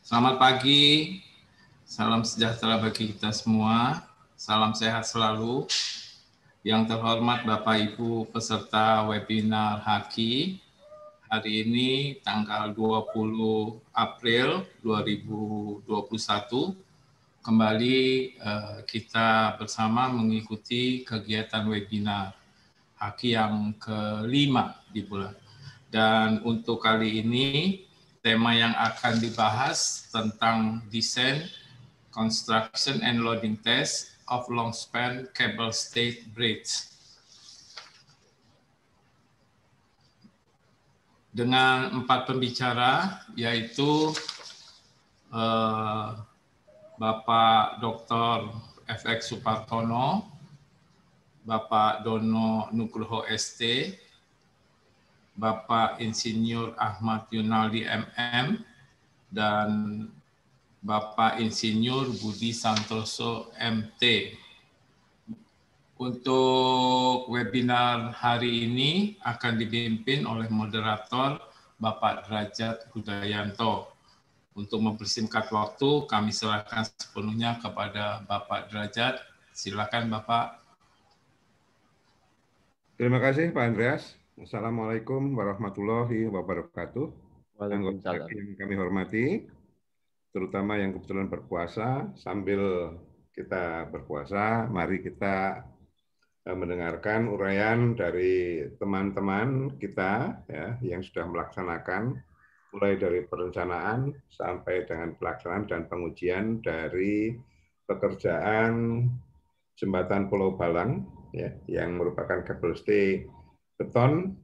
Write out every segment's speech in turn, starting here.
Selamat pagi, salam sejahtera bagi kita semua, salam sehat selalu. Yang terhormat Bapak Ibu peserta webinar HAKI, hari ini tanggal 20 April 2021, kembali kita bersama mengikuti kegiatan webinar HAKI yang kelima di bulan. Dan untuk kali ini, tema yang akan dibahas tentang desain, construction and loading test of long span cable stayed bridge. Dengan 4 pembicara, yaitu Bapak Dr. FX Supartono, Bapak Dono Nugroho ST, Bapak Insinyur Ahmad Yunali MM, dan Bapak Insinyur Budi Santoso MT. Untuk webinar hari ini akan dipimpin oleh moderator Bapak Derajat Hudayanto. Untuk mempersingkat waktu, kami serahkan sepenuhnya kepada Bapak Derajat. Silakan Bapak. Terima kasih Pak Andreas. Assalamualaikum warahmatullahi wabarakatuh. Anggota yang kami hormati, terutama yang kebetulan berpuasa, sambil kita berpuasa, mari kita mendengarkan uraian dari teman-teman kita ya, yang sudah melaksanakan mulai dari perencanaan sampai dengan pelaksanaan dan pengujian dari pekerjaan jembatan Pulau Balang ya, yang merupakan kabel stay beton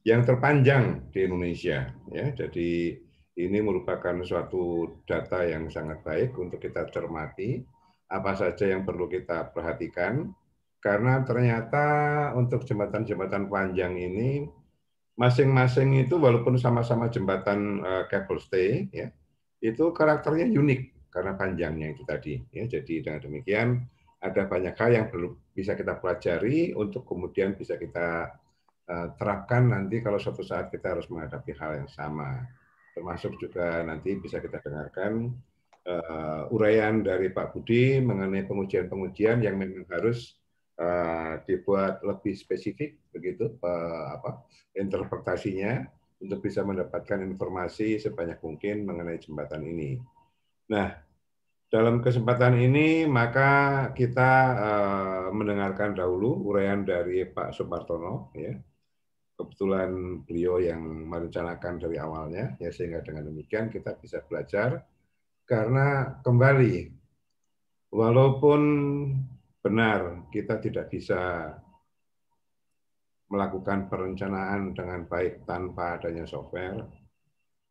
yang terpanjang di Indonesia ya. Jadi ini merupakan suatu data yang sangat baik untuk kita cermati apa saja yang perlu kita perhatikan, karena ternyata untuk jembatan-jembatan panjang ini masing-masing itu walaupun sama-sama jembatan cable stay ya, itu karakternya unik karena panjangnya itu tadi ya. Jadi dengan demikian ada banyak hal yang perlu bisa kita pelajari untuk kemudian bisa kita terapkan nanti kalau suatu saat kita harus menghadapi hal yang sama. Termasuk juga nanti bisa kita dengarkan uraian dari Pak Budi mengenai pengujian-pengujian yang memang harus dibuat lebih spesifik begitu interpretasinya untuk bisa mendapatkan informasi sebanyak mungkin mengenai jembatan ini. Nah, dalam kesempatan ini maka kita mendengarkan dahulu uraian dari Pak Supartono ya. Kebetulan beliau yang merencanakan dari awalnya ya, sehingga dengan demikian kita bisa belajar, karena kembali walaupun benar kita tidak bisa melakukan perencanaan dengan baik tanpa adanya software,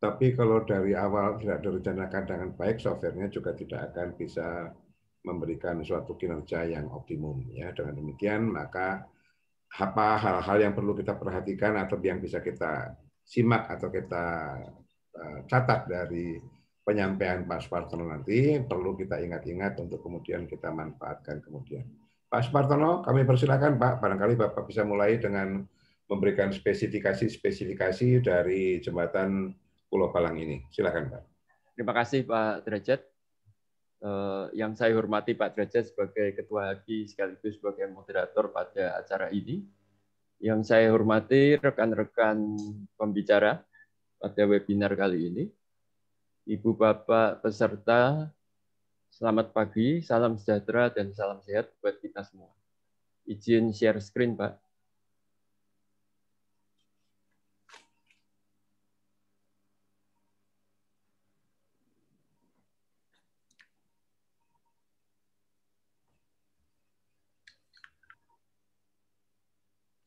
tapi kalau dari awal tidak direncanakan dengan baik, softwarenya juga tidak akan bisa memberikan suatu kinerja yang optimum ya. Dengan demikian maka apa hal-hal yang perlu kita perhatikan atau yang bisa kita simak atau kita catat dari penyampaian Pak Supartono nanti perlu kita ingat-ingat untuk kemudian kita manfaatkan kemudian. Pak Supartono, kami persilakan Pak, barangkali Bapak bisa mulai dengan memberikan spesifikasi dari jembatan Pulau Balang ini. Silakan Pak. Terima kasih Pak Derajat. Yang saya hormati Pak Derajat sebagai Ketua HAKI sekaligus sebagai moderator pada acara ini. Yang saya hormati rekan-rekan pembicara pada webinar kali ini. Ibu Bapak peserta, selamat pagi, salam sejahtera dan salam sehat buat kita semua. Izin share screen Pak.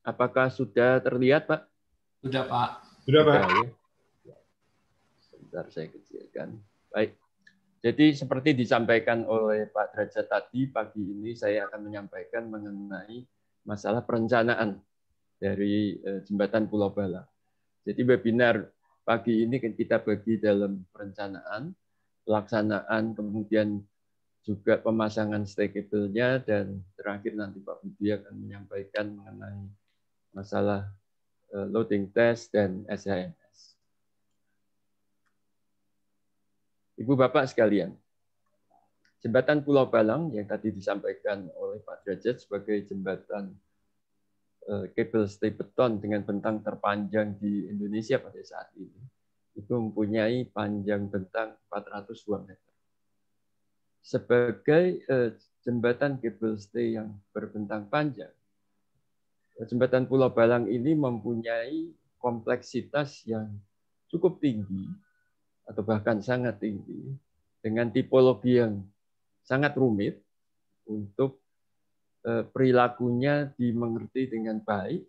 Apakah sudah terlihat, Pak? Sudah, Pak. Sudah, Pak. Ya. Sebentar saya kecilkan. Baik. Jadi seperti disampaikan oleh Pak Derajat tadi, pagi ini saya akan menyampaikan mengenai masalah perencanaan dari jembatan Pulau Balang. Jadi webinar pagi ini kita bagi dalam perencanaan, pelaksanaan, kemudian juga pemasangan stay cable-nya, dan terakhir nanti Pak Budi akan menyampaikan mengenai masalah loading test dan SHMS. Ibu Bapak sekalian, jembatan Pulau Balang yang tadi disampaikan oleh Pak Derajat sebagai jembatan kabel stay beton dengan bentang terpanjang di Indonesia pada saat ini, itu mempunyai panjang bentang 402 meter. Sebagai jembatan kabel stay yang berbentang panjang, jembatan Pulau Balang ini mempunyai kompleksitas yang cukup tinggi atau bahkan sangat tinggi dengan tipologi yang sangat rumit untuk perilakunya dimengerti dengan baik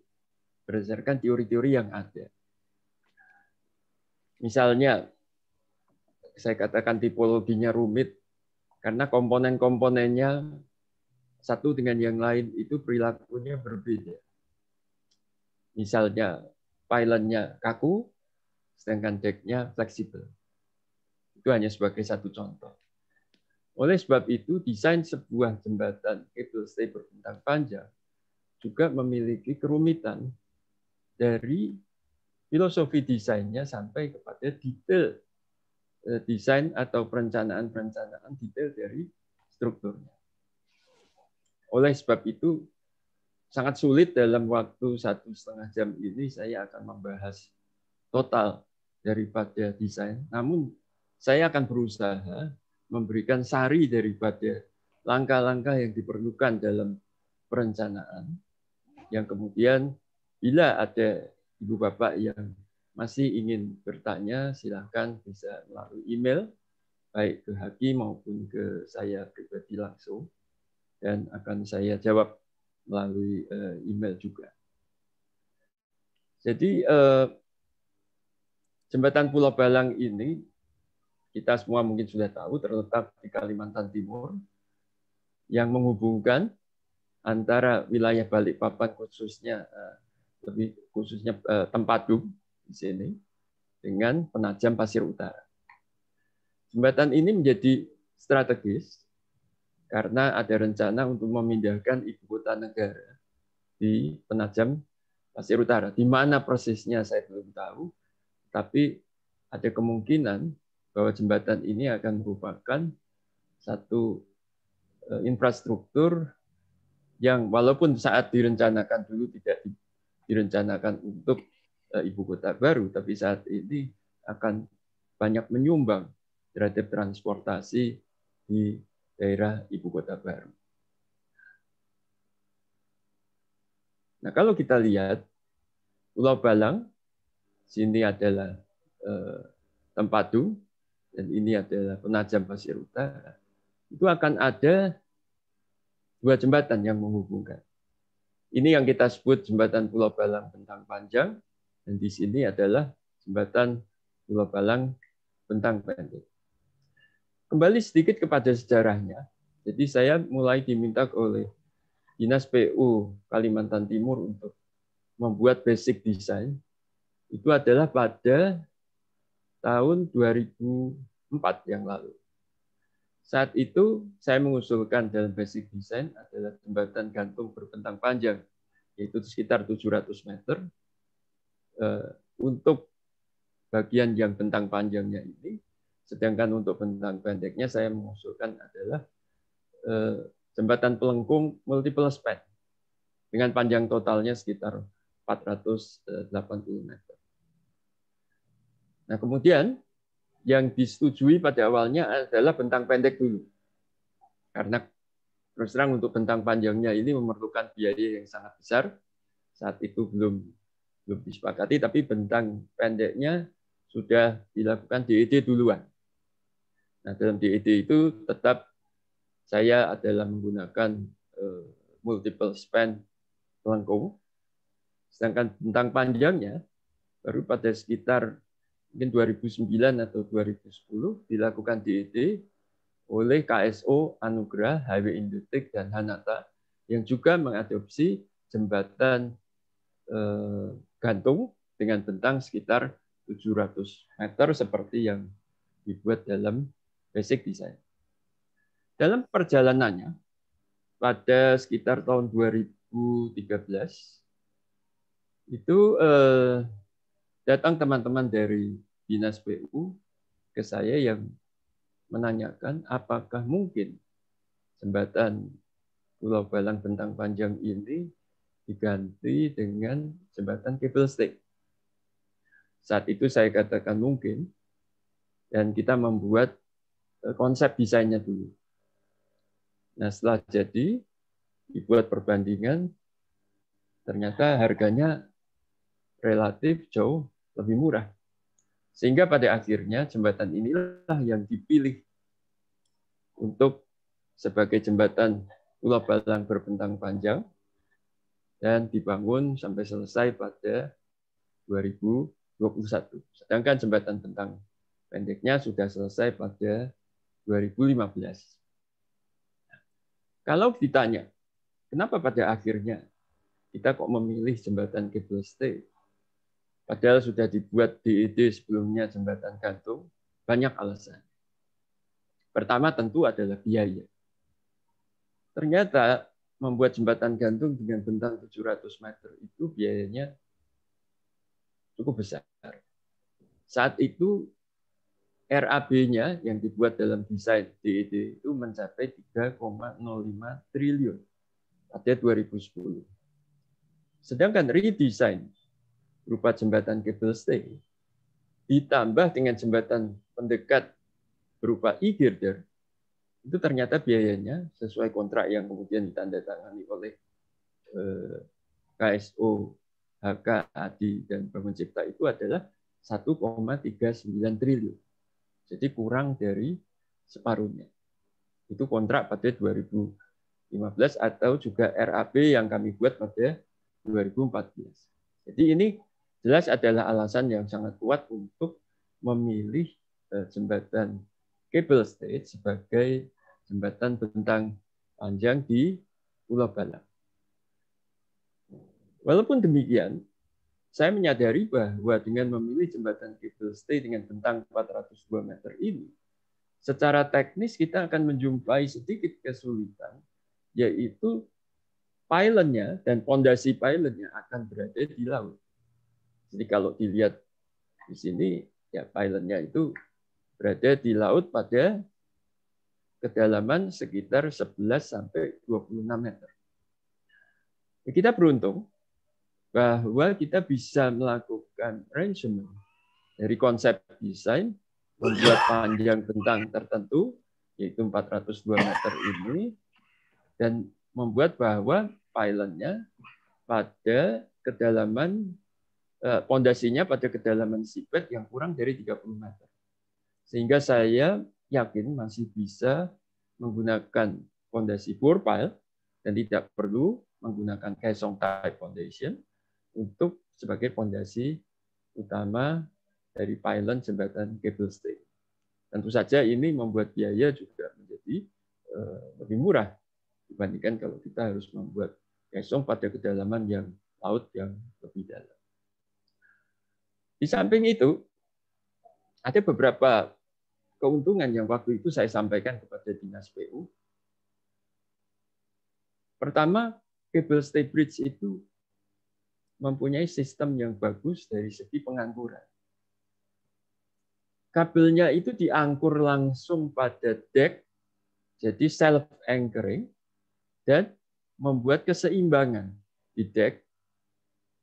berdasarkan teori-teori yang ada. Misalnya, saya katakan tipologinya rumit karena komponen-komponennya satu dengan yang lain itu perilakunya berbeda. Misalnya, pylonnya kaku, sedangkan decknya fleksibel. Itu hanya sebagai satu contoh. Oleh sebab itu, desain sebuah jembatan kabel stay berbentang panjang juga memiliki kerumitan dari filosofi desainnya sampai kepada detail desain atau perencanaan detail dari strukturnya. Oleh sebab itu, sangat sulit dalam waktu 1,5 jam ini saya akan membahas total daripada desain. Namun, saya akan berusaha memberikan sari daripada langkah-langkah yang diperlukan dalam perencanaan, yang kemudian bila ada Ibu Bapak yang masih ingin bertanya, silakan bisa melalui email, baik ke Haki maupun ke saya pribadi langsung, dan akan saya jawab melalui email juga. Jadi, jembatan Pulau Balang ini kita semua mungkin sudah tahu terletak di Kalimantan Timur yang menghubungkan antara wilayah Balikpapan khususnya Tempatu di sini dengan Penajam Pasir Utara. Jembatan ini menjadi strategis karena ada rencana untuk memindahkan ibu kota negara di Penajam Pasir Utara. Di mana persisnya saya belum tahu, tapi ada kemungkinan bahwa jembatan ini akan merupakan satu infrastruktur yang walaupun saat direncanakan dulu tidak direncanakan untuk ibu kota baru, tapi saat ini akan banyak menyumbang terhadap transportasi di daerah ibu kota baru. Nah, kalau kita lihat Pulau Balang, sini adalah Tempatu, dan ini adalah Penajam Pasir Utara, itu akan ada dua jembatan yang menghubungkan. Ini yang kita sebut jembatan Pulau Balang bentang panjang, dan di sini adalah jembatan Pulau Balang bentang pendek. Kembali sedikit kepada sejarahnya. Jadi saya mulai diminta oleh Dinas PU Kalimantan Timur untuk membuat basic design. Itu adalah pada tahun 2004 yang lalu. Saat itu saya mengusulkan dalam basic design adalah jembatan gantung berbentang panjang, yaitu sekitar 700 meter. Untuk bagian yang bentang panjangnya ini, sedangkan untuk bentang pendeknya saya mengusulkan adalah jembatan pelengkung multiple span dengan panjang totalnya sekitar 480 meter. Nah, kemudian yang disetujui pada awalnya adalah bentang pendek dulu. Karena terus terang untuk bentang panjangnya ini memerlukan biaya yang sangat besar. Saat itu belum disepakati, tapi bentang pendeknya sudah dilakukan DED duluan. Nah, dalam DED itu tetap saya adalah menggunakan multiple span pelengkung. Sedangkan bentang panjangnya baru pada sekitar mungkin 2009 atau 2010 dilakukan DED oleh KSO Anugrah, Highway Indotek, dan Hanata yang juga mengadopsi jembatan gantung dengan bentang sekitar 700 meter seperti yang dibuat dalam basic design. Dalam perjalanannya pada sekitar tahun 2013 itu datang teman-teman dari Dinas PU ke saya yang menanyakan apakah mungkin jembatan Pulau Balang Bentang Panjang ini diganti dengan jembatan cable stay. Saat itu saya katakan mungkin, dan kita membuat konsep desainnya dulu. Nah, setelah jadi, dibuat perbandingan, ternyata harganya relatif jauh lebih murah. Sehingga pada akhirnya jembatan inilah yang dipilih untuk sebagai jembatan Pulau Balang berbentang panjang dan dibangun sampai selesai pada 2021. Sedangkan jembatan bentang pendeknya sudah selesai pada 2015. Kalau ditanya, kenapa pada akhirnya kita kok memilih jembatan cable stay? Padahal sudah dibuat DED sebelumnya jembatan gantung, banyak alasan. Pertama tentu adalah biaya. Ternyata membuat jembatan gantung dengan bentang 700 meter itu biayanya cukup besar. Saat itu RAB-nya yang dibuat dalam desain DED itu mencapai 3,05 triliun pada 2010. Sedangkan redesign berupa jembatan cable stay ditambah dengan jembatan pendekat berupa e-girder, itu ternyata biayanya sesuai kontrak yang kemudian ditandatangani oleh KSO, HK, ADI, dan Bangun Cipta itu adalah 1,39 triliun. Jadi kurang dari separuhnya. Itu kontrak pada 2015 atau juga RAB yang kami buat pada 2014. Jadi ini jelas adalah alasan yang sangat kuat untuk memilih jembatan cable stay sebagai jembatan bentang panjang di Pulau Balang. Walaupun demikian, saya menyadari bahwa dengan memilih jembatan cable stay dengan bentang 402 meter ini, secara teknis kita akan menjumpai sedikit kesulitan, yaitu pylonnya dan pondasi pylonnya akan berada di laut. Jadi kalau dilihat di sini, ya pylonnya itu berada di laut pada kedalaman sekitar 11 sampai 26 meter. Kita beruntung bahwa kita bisa melakukan arrangement dari konsep desain, membuat panjang bentang tertentu, yaitu 402 meter ini, dan membuat bahwa pylonnya pada kedalaman, pondasinya pada kedalaman seabed yang kurang dari 30 meter. Sehingga saya yakin masih bisa menggunakan pondasi bore pile dan tidak perlu menggunakan caisson type foundation untuk sebagai pondasi utama dari pylon jembatan cable stay. Tentu saja ini membuat biaya juga menjadi lebih murah dibandingkan kalau kita harus membuat caisson pada kedalaman yang laut yang lebih dalam. Di samping itu, ada beberapa keuntungan yang waktu itu saya sampaikan kepada Dinas PU. Pertama, cable stay bridge itu mempunyai sistem yang bagus dari segi pengangkuran. Kabelnya itu diangkur langsung pada deck, jadi self-anchoring, dan membuat keseimbangan di deck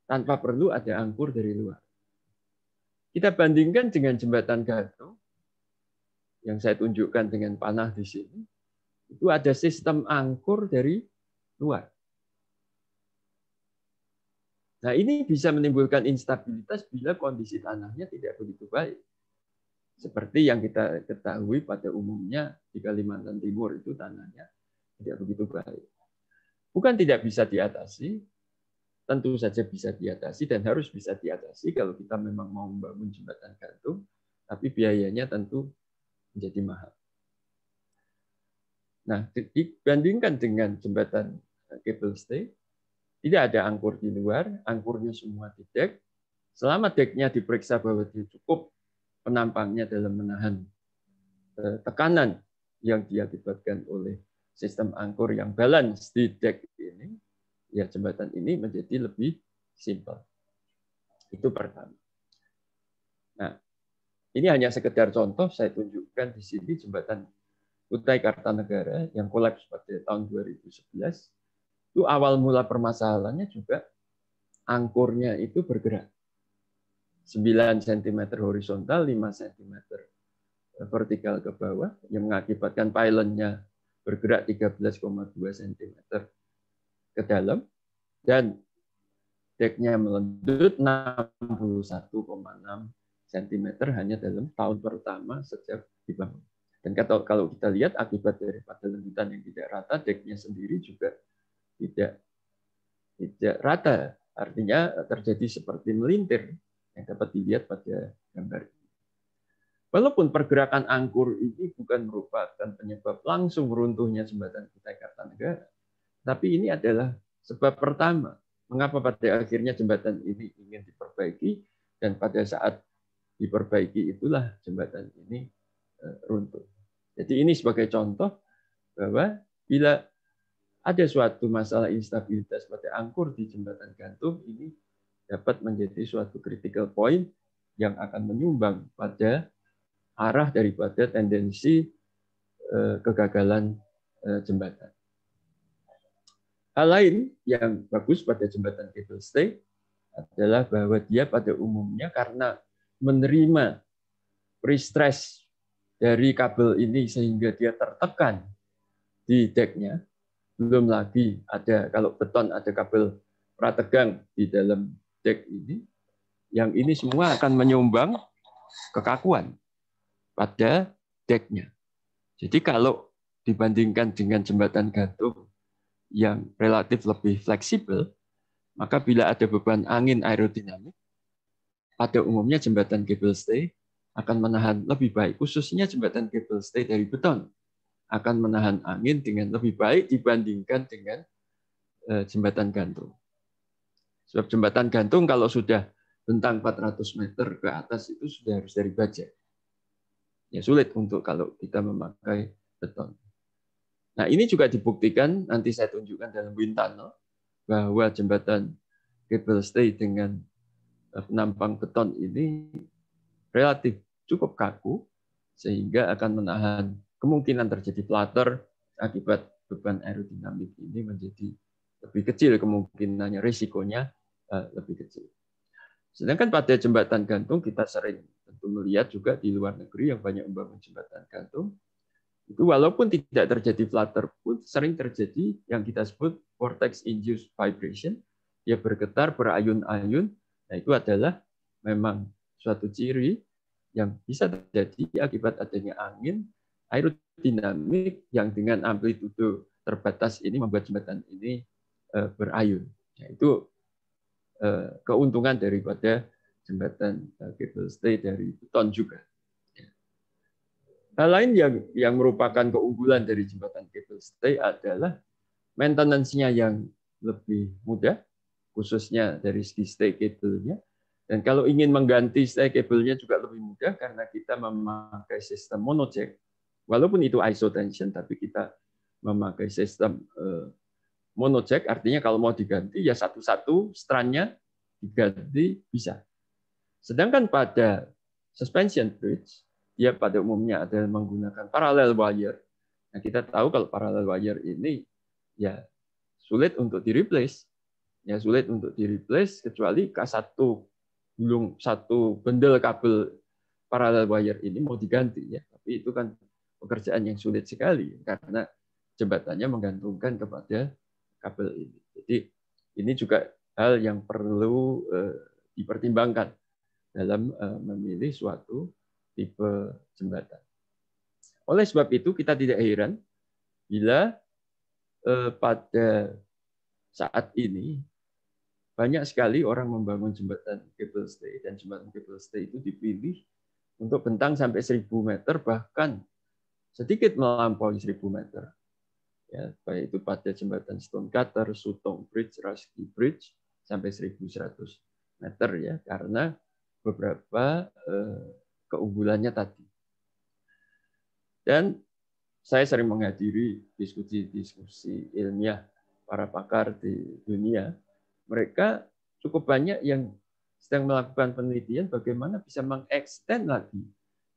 tanpa perlu ada angkur dari luar. Kita bandingkan dengan jembatan gantung, yang saya tunjukkan dengan panah di sini, itu ada sistem angkur dari luar. Nah, ini bisa menimbulkan instabilitas bila kondisi tanahnya tidak begitu baik. Seperti yang kita ketahui pada umumnya di Kalimantan Timur itu tanahnya tidak begitu baik. Bukan tidak bisa diatasi, tentu saja bisa diatasi dan harus bisa diatasi kalau kita memang mau membangun jembatan gantung, tapi biayanya tentu menjadi mahal. Nah, dibandingkan dengan jembatan cable stay, tidak ada angkur di luar, angkurnya semua di deck. Selama decknya diperiksa bahwa dia cukup penampangnya dalam menahan tekanan yang diakibatkan oleh sistem angkur yang balance di deck ini, ya jembatan ini menjadi lebih simpel. Itu pertama. Nah, Ini hanya sekedar contoh, saya tunjukkan di sini jembatan Kutai Kartanegara yang kolaps pada tahun 2011. Itu awal mula permasalahannya juga angkurnya itu bergerak. 9 cm horizontal, 5 cm vertikal ke bawah, yang mengakibatkan pylonnya bergerak 13,2 cm ke dalam, dan deknya melendut 61,6 cm hanya dalam tahun pertama sejak dibangun. Dan kalau kita lihat akibat daripada lendutan yang tidak rata, deknya sendiri juga tidak rata. Artinya terjadi seperti melintir yang dapat dilihat pada gambar ini. Walaupun pergerakan angkur ini bukan merupakan penyebab langsung runtuhnya jembatan Kutai Kartanegara, tapi ini adalah sebab pertama mengapa pada akhirnya jembatan ini ingin diperbaiki, dan pada saat diperbaiki itulah jembatan ini runtuh. Jadi ini sebagai contoh bahwa bila ada suatu masalah instabilitas pada angkur di jembatan gantung, ini dapat menjadi suatu critical point yang akan menyumbang pada arah daripada tendensi kegagalan jembatan. Hal lain yang bagus pada jembatan cable stay adalah bahwa dia pada umumnya karena menerima pre-stress dari kabel ini sehingga dia tertekan di deknya. Belum lagi ada, kalau beton ada kabel prategang di dalam dek ini, yang ini semua akan menyumbang kekakuan pada deknya. Jadi kalau dibandingkan dengan jembatan gantung yang relatif lebih fleksibel, maka bila ada beban angin aerodinamik, pada umumnya jembatan cable stay akan menahan lebih baik, khususnya jembatan cable stay dari beton, akan menahan angin dengan lebih baik dibandingkan dengan jembatan gantung. Sebab jembatan gantung kalau sudah bentang 400 meter ke atas itu sudah harus dari baja. Ya sulit untuk kalau kita memakai beton. Nah ini juga dibuktikan, nanti saya tunjukkan dalam wind tunnel, bahwa jembatan cable stay dengan penampang beton ini relatif cukup kaku, sehingga akan menahan kemungkinan terjadi flutter akibat beban aerodinamik ini menjadi lebih kecil, kemungkinannya, risikonya lebih kecil. Sedangkan pada jembatan gantung kita sering tentu melihat juga di luar negeri yang banyak membangun jembatan gantung, itu walaupun tidak terjadi flutter pun sering terjadi yang kita sebut vortex induced vibration, dia bergetar, berayun-ayun. Nah itu adalah memang suatu ciri yang bisa terjadi akibat adanya angin aerodinamik yang dengan amplitudo terbatas ini membuat jembatan ini berayun. Nah, itu keuntungan daripada jembatan cable stay dari beton juga. Hal lain yang merupakan keunggulan dari jembatan cable stay adalah maintenance-nya yang lebih mudah, khususnya dari segi stay cable-nya. Dan kalau ingin mengganti stay cable-nya juga lebih mudah karena kita memakai sistem monojack. Walaupun itu isotension, tapi kita memakai sistem monojack, artinya kalau mau diganti ya satu-satu strand-nya diganti bisa. Sedangkan pada suspension bridge, dia pada umumnya adalah menggunakan parallel wire. Nah, kita tahu kalau parallel wire ini ya sulit untuk di-replace. Ya sulit untuk di-replace kecuali satu bendel kabel parallel wire ini mau diganti ya. Tapi itu kan pekerjaan yang sulit sekali karena jembatannya menggantungkan kepada kabel ini. Jadi ini juga hal yang perlu dipertimbangkan dalam memilih suatu tipe jembatan. Oleh sebab itu kita tidak heran bila pada saat ini banyak sekali orang membangun jembatan cable stay, dan jembatan cable stay itu dipilih untuk bentang sampai 1.000 meter, bahkan sedikit melampaui 1.000 meter. Ya, baik itu pada jembatan Stonecutter, Sutong Bridge, Rusky Bridge sampai 1.100 meter ya, karena beberapa keunggulannya tadi. Dan saya sering menghadiri diskusi-diskusi ilmiah para pakar di dunia. Mereka cukup banyak yang sedang melakukan penelitian bagaimana bisa mengekstend lagi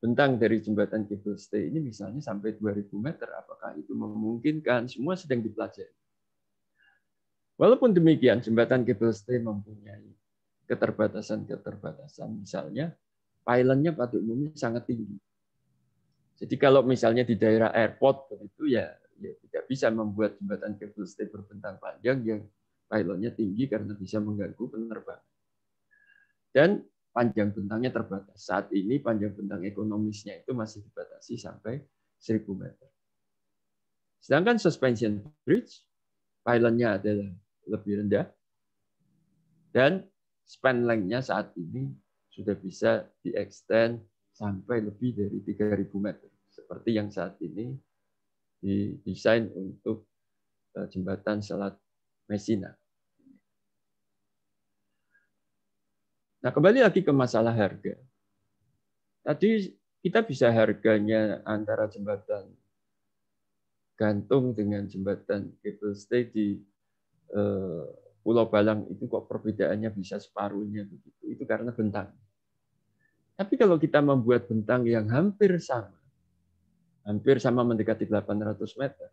bentang dari jembatan cable stay ini misalnya sampai 2000 meter, apakah itu memungkinkan? Semua sedang dipelajari. Walaupun demikian, jembatan cable stay mempunyai keterbatasan-keterbatasan. Misalnya, pylonnya pada umumnya sangat tinggi. Jadi kalau misalnya di daerah airport begitu ya tidak bisa membuat jembatan cable stay berbentang panjang yang pylonnya tinggi karena bisa mengganggu penerbangan. Dan panjang bentangnya terbatas. Saat ini panjang bentang ekonomisnya itu masih dibatasi sampai 1000 meter. Sedangkan suspension bridge, pylonnya adalah lebih rendah, dan span length-nya saat ini sudah bisa di-extend sampai lebih dari 3000 meter. Seperti yang saat ini didesain untuk jembatan Selat Messina. Nah, kembali lagi ke masalah harga. Tadi kita bisa harganya antara jembatan gantung dengan jembatan cable stay di Pulau Balang itu kok perbedaannya bisa separuhnya begitu. Itu karena bentang. Tapi kalau kita membuat bentang yang hampir sama mendekati 800 meter.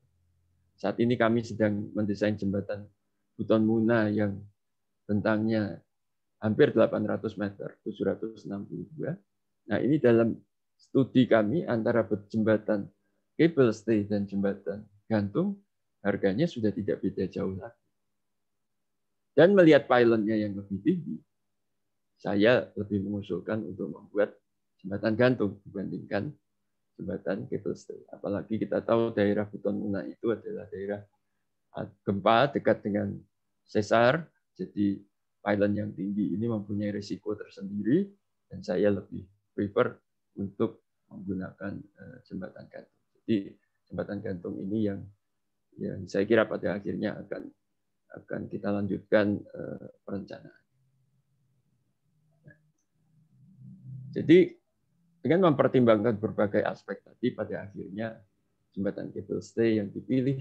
Saat ini kami sedang mendesain jembatan Buton Muna yang bentangnya hampir 800 meter, 762. Nah, ini dalam studi kami antara jembatan cable stay dan jembatan gantung, harganya sudah tidak beda jauh lagi. Dan melihat pylonnya yang lebih tinggi, saya lebih mengusulkan untuk membuat jembatan gantung dibandingkan jembatan cable stay. Apalagi kita tahu daerah Buton Muna itu adalah daerah gempa dekat dengan sesar, jadi pylon yang tinggi ini mempunyai risiko tersendiri, dan saya lebih prefer untuk menggunakan jembatan gantung. Jadi jembatan gantung ini yang saya kira pada akhirnya akan kita lanjutkan perencanaan. Jadi dengan mempertimbangkan berbagai aspek tadi, pada akhirnya jembatan cable stay yang dipilih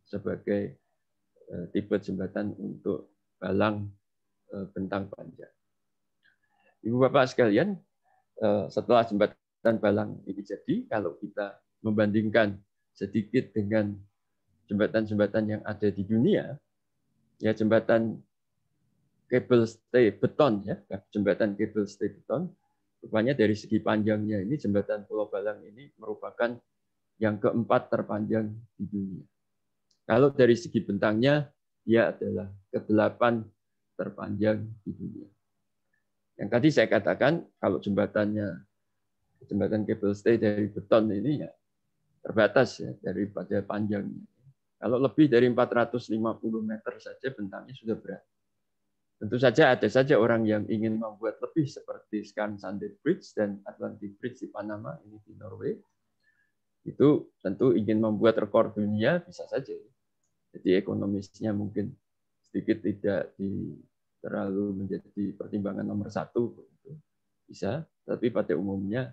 sebagai tipe jembatan untuk Balang bentang panjang. Ibu Bapak sekalian, setelah jembatan Balang ini jadi, kalau kita membandingkan sedikit dengan jembatan-jembatan yang ada di dunia, ya jembatan cable stay beton, ya jembatan cable stay beton, rupanya dari segi panjangnya ini jembatan Pulau Balang ini merupakan yang keempat terpanjang di dunia. Kalau dari segi bentangnya, dia adalah ke-8 terpanjang di dunia. Yang tadi saya katakan, kalau jembatan cable stay dari beton ini ya terbatas ya daripada panjangnya. Kalau lebih dari 450 meter saja bentangnya sudah berat. Tentu saja ada saja orang yang ingin membuat lebih seperti Skansen Bridge dan Atlantic Bridge di Panama, ini di Norway. Itu tentu ingin membuat rekor dunia, bisa saja. Jadi ekonomisnya mungkin sedikit tidak terlalu menjadi pertimbangan nomor 1, bisa. Tapi pada umumnya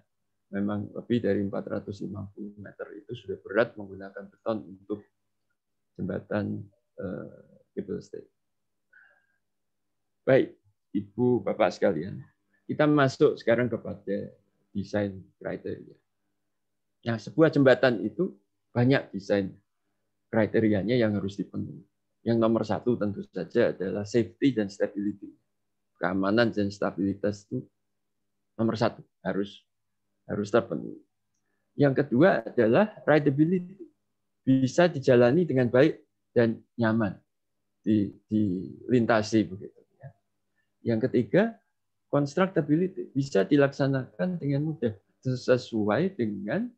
memang lebih dari 450 meter itu sudah berat menggunakan beton untuk jembatan cable stay. Baik, Ibu Bapak sekalian, kita masuk sekarang kepada desain kriteria. Nah, sebuah jembatan itu banyak desain kriterianya yang harus dipenuhi. Yang nomor 1 tentu saja adalah safety dan stability. Keamanan dan stabilitas itu nomor 1 harus terpenuhi. Yang kedua adalah rideability. Bisa dijalani dengan baik dan nyaman dilintasi begitu. Yang ketiga, constructability. Bisa dilaksanakan dengan mudah sesuai dengan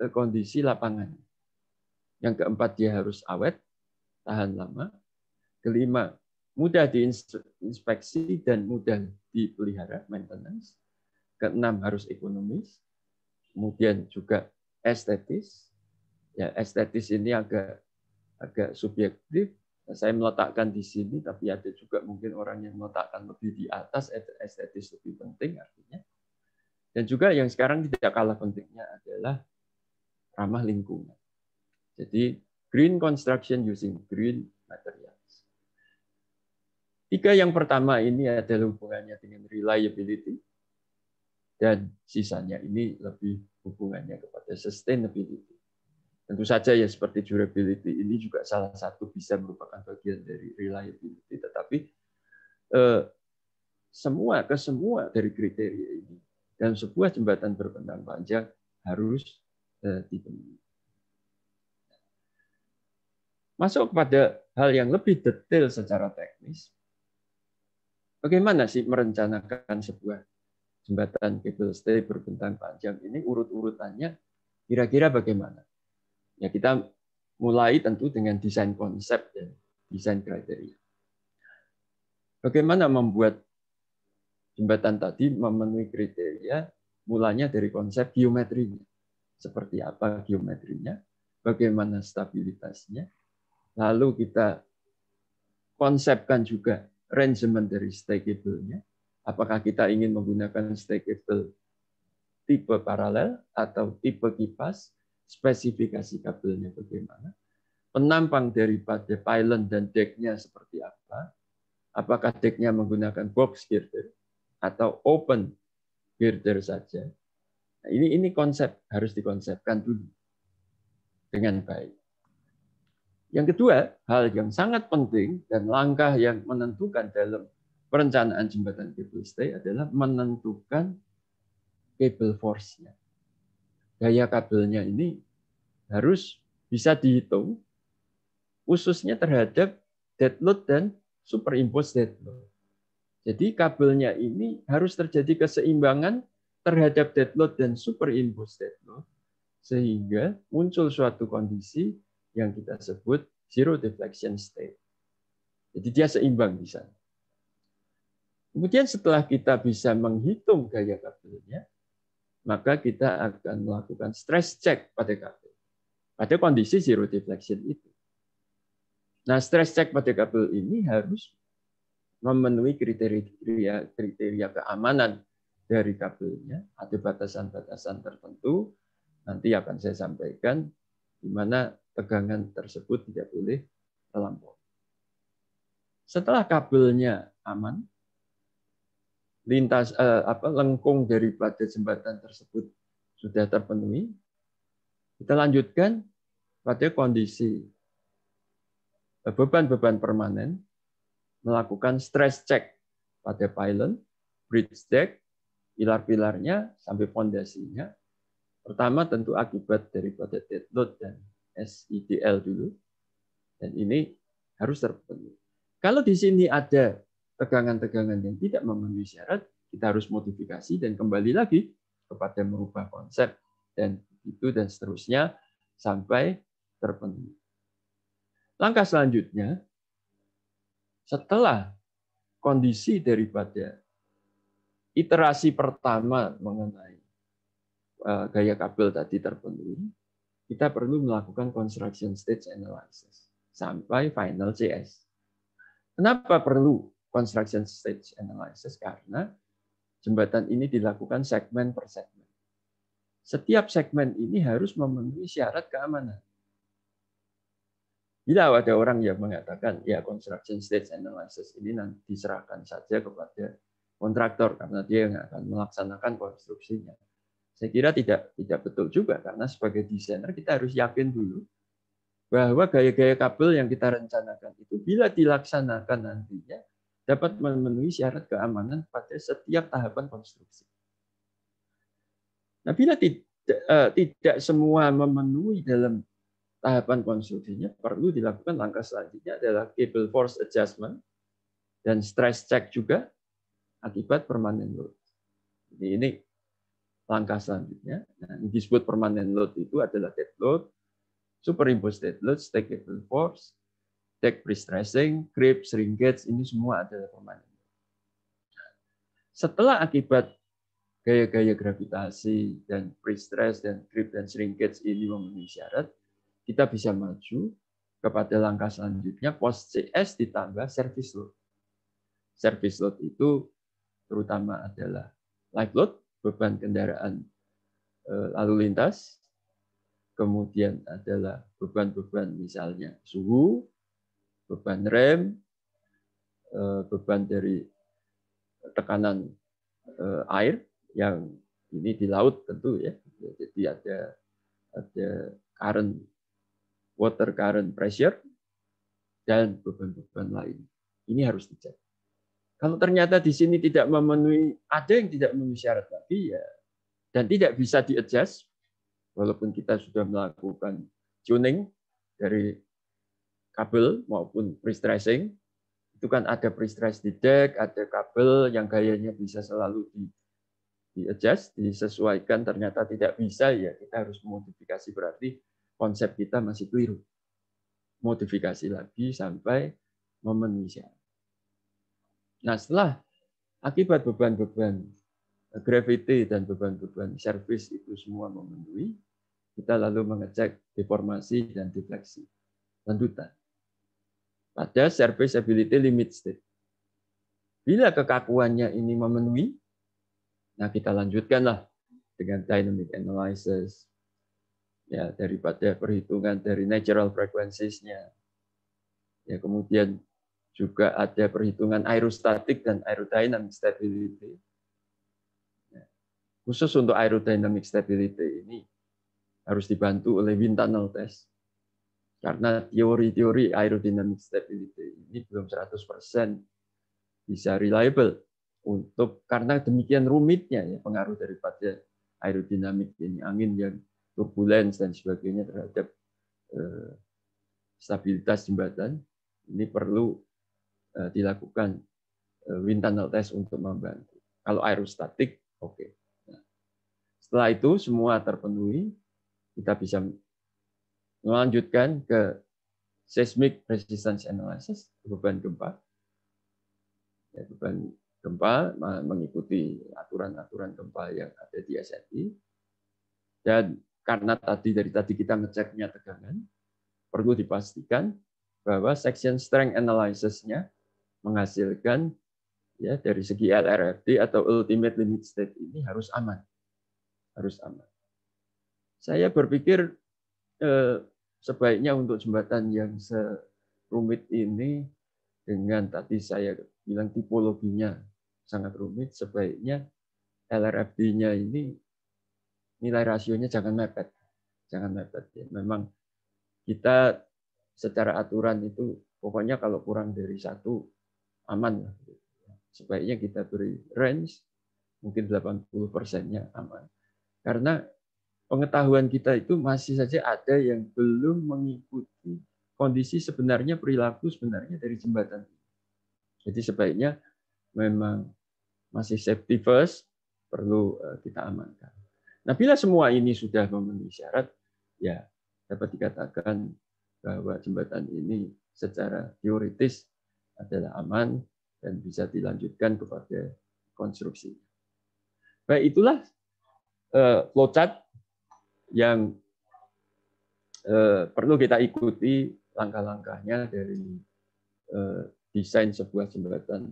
kondisi lapangan. Yang keempat, dia harus awet, tahan lama. Kelima, mudah diinspeksi dan mudah dipelihara, maintenance. Keenam, harus ekonomis. Kemudian juga estetis. Ya, estetis ini agak subjektif. Saya meletakkan di sini, tapi ada juga mungkin orang yang meletakkan lebih di atas, estetis lebih penting artinya. Dan juga yang sekarang tidak kalah pentingnya adalah ramah lingkungan. Jadi green construction using green materials. 3 yang pertama ini adalah hubungannya dengan reliability. dan sisanya ini lebih hubungannya kepada sustainability. Tentu saja ya seperti durability ini juga salah satu bisa merupakan bagian dari reliability, tetapi semua dari kriteria ini dan sebuah jembatan berbentang panjang harus dipenuhi. Masuk kepada hal yang lebih detail secara teknis, bagaimana sih merencanakan sebuah jembatan cable stay berbentang panjang ini, urut-urutannya kira-kira bagaimana? Ya, kita mulai tentu dengan desain konsep dan desain kriteria. Bagaimana membuat jembatan tadi memenuhi kriteria, mulanya dari konsep geometrinya. Seperti apa geometrinya, bagaimana stabilitasnya, lalu kita konsepkan juga arrangement dari stay cable-nya. Apakah kita ingin menggunakan stay cable tipe paralel atau tipe kipas, spesifikasi kabelnya bagaimana, penampang daripada pylon dan deck-nya seperti apa, apakah deck-nya menggunakan box girder atau open girder saja. Nah, ini konsep harus dikonsepkan dulu dengan baik. Yang kedua, hal yang sangat penting dan langkah yang menentukan dalam perencanaan jembatan cable stay adalah menentukan cable force-nya. Gaya kabelnya ini harus bisa dihitung, khususnya terhadap dead load dan superimposed dead load. Jadi kabelnya ini harus terjadi keseimbangan terhadap dead load dan superimposed dead load, sehingga muncul suatu kondisi yang kita sebut zero deflection state. Jadi dia seimbang di sana. Kemudian setelah kita bisa menghitung gaya kabelnya, maka kita akan melakukan stress check pada kabel. Pada kondisi zero deflection itu. Nah, stress check pada kabel ini harus memenuhi kriteria keamanan dari kabelnya. Ada batasan-batasan tertentu, nanti akan saya sampaikan, di mana tegangan tersebut tidak boleh terlampaui. Setelah kabelnya aman, lengkung daripada jembatan tersebut sudah terpenuhi, kita lanjutkan pada kondisi beban-beban permanen, melakukan stress check pada pylon, bridge deck, pilar-pilarnya sampai fondasinya. Pertama tentu akibat daripada dead load dan SIDL dulu, dan ini harus terpenuhi. Kalau di sini ada tegangan-tegangan yang tidak memenuhi syarat, kita harus modifikasi dan kembali lagi kepada merubah konsep dan itu dan seterusnya sampai terpenuhi. Langkah selanjutnya, setelah kondisi daripada iterasi pertama mengenai gaya kabel tadi terpenuhi, kita perlu melakukan construction stage analysis sampai final CS. Kenapa perlu construction stage analysis? Karena jembatan ini dilakukan segmen per segmen. Setiap segmen ini harus memenuhi syarat keamanan. Bila ada orang yang mengatakan, ya construction stage analysis ini nanti diserahkan saja kepada kontraktor karena dia yang akan melaksanakan konstruksinya. Saya kira tidak betul juga, karena sebagai desainer kita harus yakin dulu bahwa gaya-gaya kabel yang kita rencanakan itu bila dilaksanakan nantinya dapat memenuhi syarat keamanan pada setiap tahapan konstruksi. Nah, bila tidak semua memenuhi dalam tahapan konstruksinya, perlu dilakukan langkah selanjutnya adalah cable force adjustment dan stress check juga akibat permanent load. Jadi ini langkah selanjutnya. Nah, yang disebut permanent load itu adalah dead load, superimposed dead load, stay cable force, deck pre-stressing, creep, shrinkage, ini semua adalah permanent load. Setelah akibat gaya-gaya gravitasi dan pre-stress dan creep dan shrinkage ini memenuhi syarat, kita bisa maju kepada langkah selanjutnya, post CS ditambah service load. Service load itu terutama adalah live load, beban kendaraan lalu lintas, kemudian adalah beban-beban misalnya suhu, beban rem, beban dari tekanan air yang Ini di laut tentu ya. Jadi ada current, water current pressure, dan beban-beban lain. Ini harus dicek. Kalau ternyata di sini tidak memenuhi, ada yang tidak memenuhi syarat lagi ya, dan tidak bisa di-adjust, walaupun kita sudah melakukan tuning dari kabel maupun pre-stressing, itu kan ada pre-stress di deck, ada kabel yang gayanya bisa selalu di-adjust, disesuaikan, ternyata tidak bisa, ya kita harus modifikasi, berarti konsep kita masih keliru. Modifikasi lagi sampai memenuhi syarat. Nah, setelah akibat beban-beban gravity dan beban-beban service itu semua memenuhi, kita lalu mengecek deformasi dan defleksi lanjutan pada serviceability limit state. Bila kekakuannya ini memenuhi, nah kita lanjutkanlah dengan dynamic analysis, ya daripada perhitungan dari natural frequencies-nya. Ya, kemudian juga ada perhitungan aerostatic dan aerodynamic stability. Khusus untuk aerodynamic stability ini harus dibantu oleh wind tunnel test. Karena teori-teori aerodynamic stability ini belum 100% bisa reliable karena demikian rumitnya ya pengaruh daripada aerodinamik ini, angin yang turbulence dan sebagainya terhadap stabilitas jembatan. Ini perlu dilakukan wind tunnel test untuk membantu. Kalau aerostatik, oke. Nah, setelah itu semua terpenuhi, kita bisa melanjutkan ke seismic resistance analysis, beban gempa. Ya, beban gempa mengikuti aturan-aturan gempa yang ada di SNI. Dan karena dari tadi kita ngeceknya tegangan, perlu dipastikan bahwa section strength analysis-nya menghasilkan ya dari segi LRFD atau ultimate limit state ini harus aman. Harus aman. Saya berpikir sebaiknya untuk jembatan yang serumit ini, dengan tadi saya bilang tipologinya sangat rumit, sebaiknya LRFD-nya ini nilai rasionya jangan mepet. Jangan mepet. Ya. Memang kita secara aturan itu pokoknya kalau kurang dari 1 aman. Sebaiknya kita beri range, mungkin 80%-nya aman. Karena pengetahuan kita itu masih saja ada yang belum mengikuti kondisi sebenarnya, perilaku sebenarnya dari jembatan. Jadi sebaiknya memang masih safety first, perlu kita amankan. Nah, bila semua ini sudah memenuhi syarat, ya dapat dikatakan bahwa jembatan ini secara teoritis adalah aman dan bisa dilanjutkan kepada konstruksi. Baik, itulah flowchart yang perlu kita ikuti langkah-langkahnya dari desain sebuah jembatan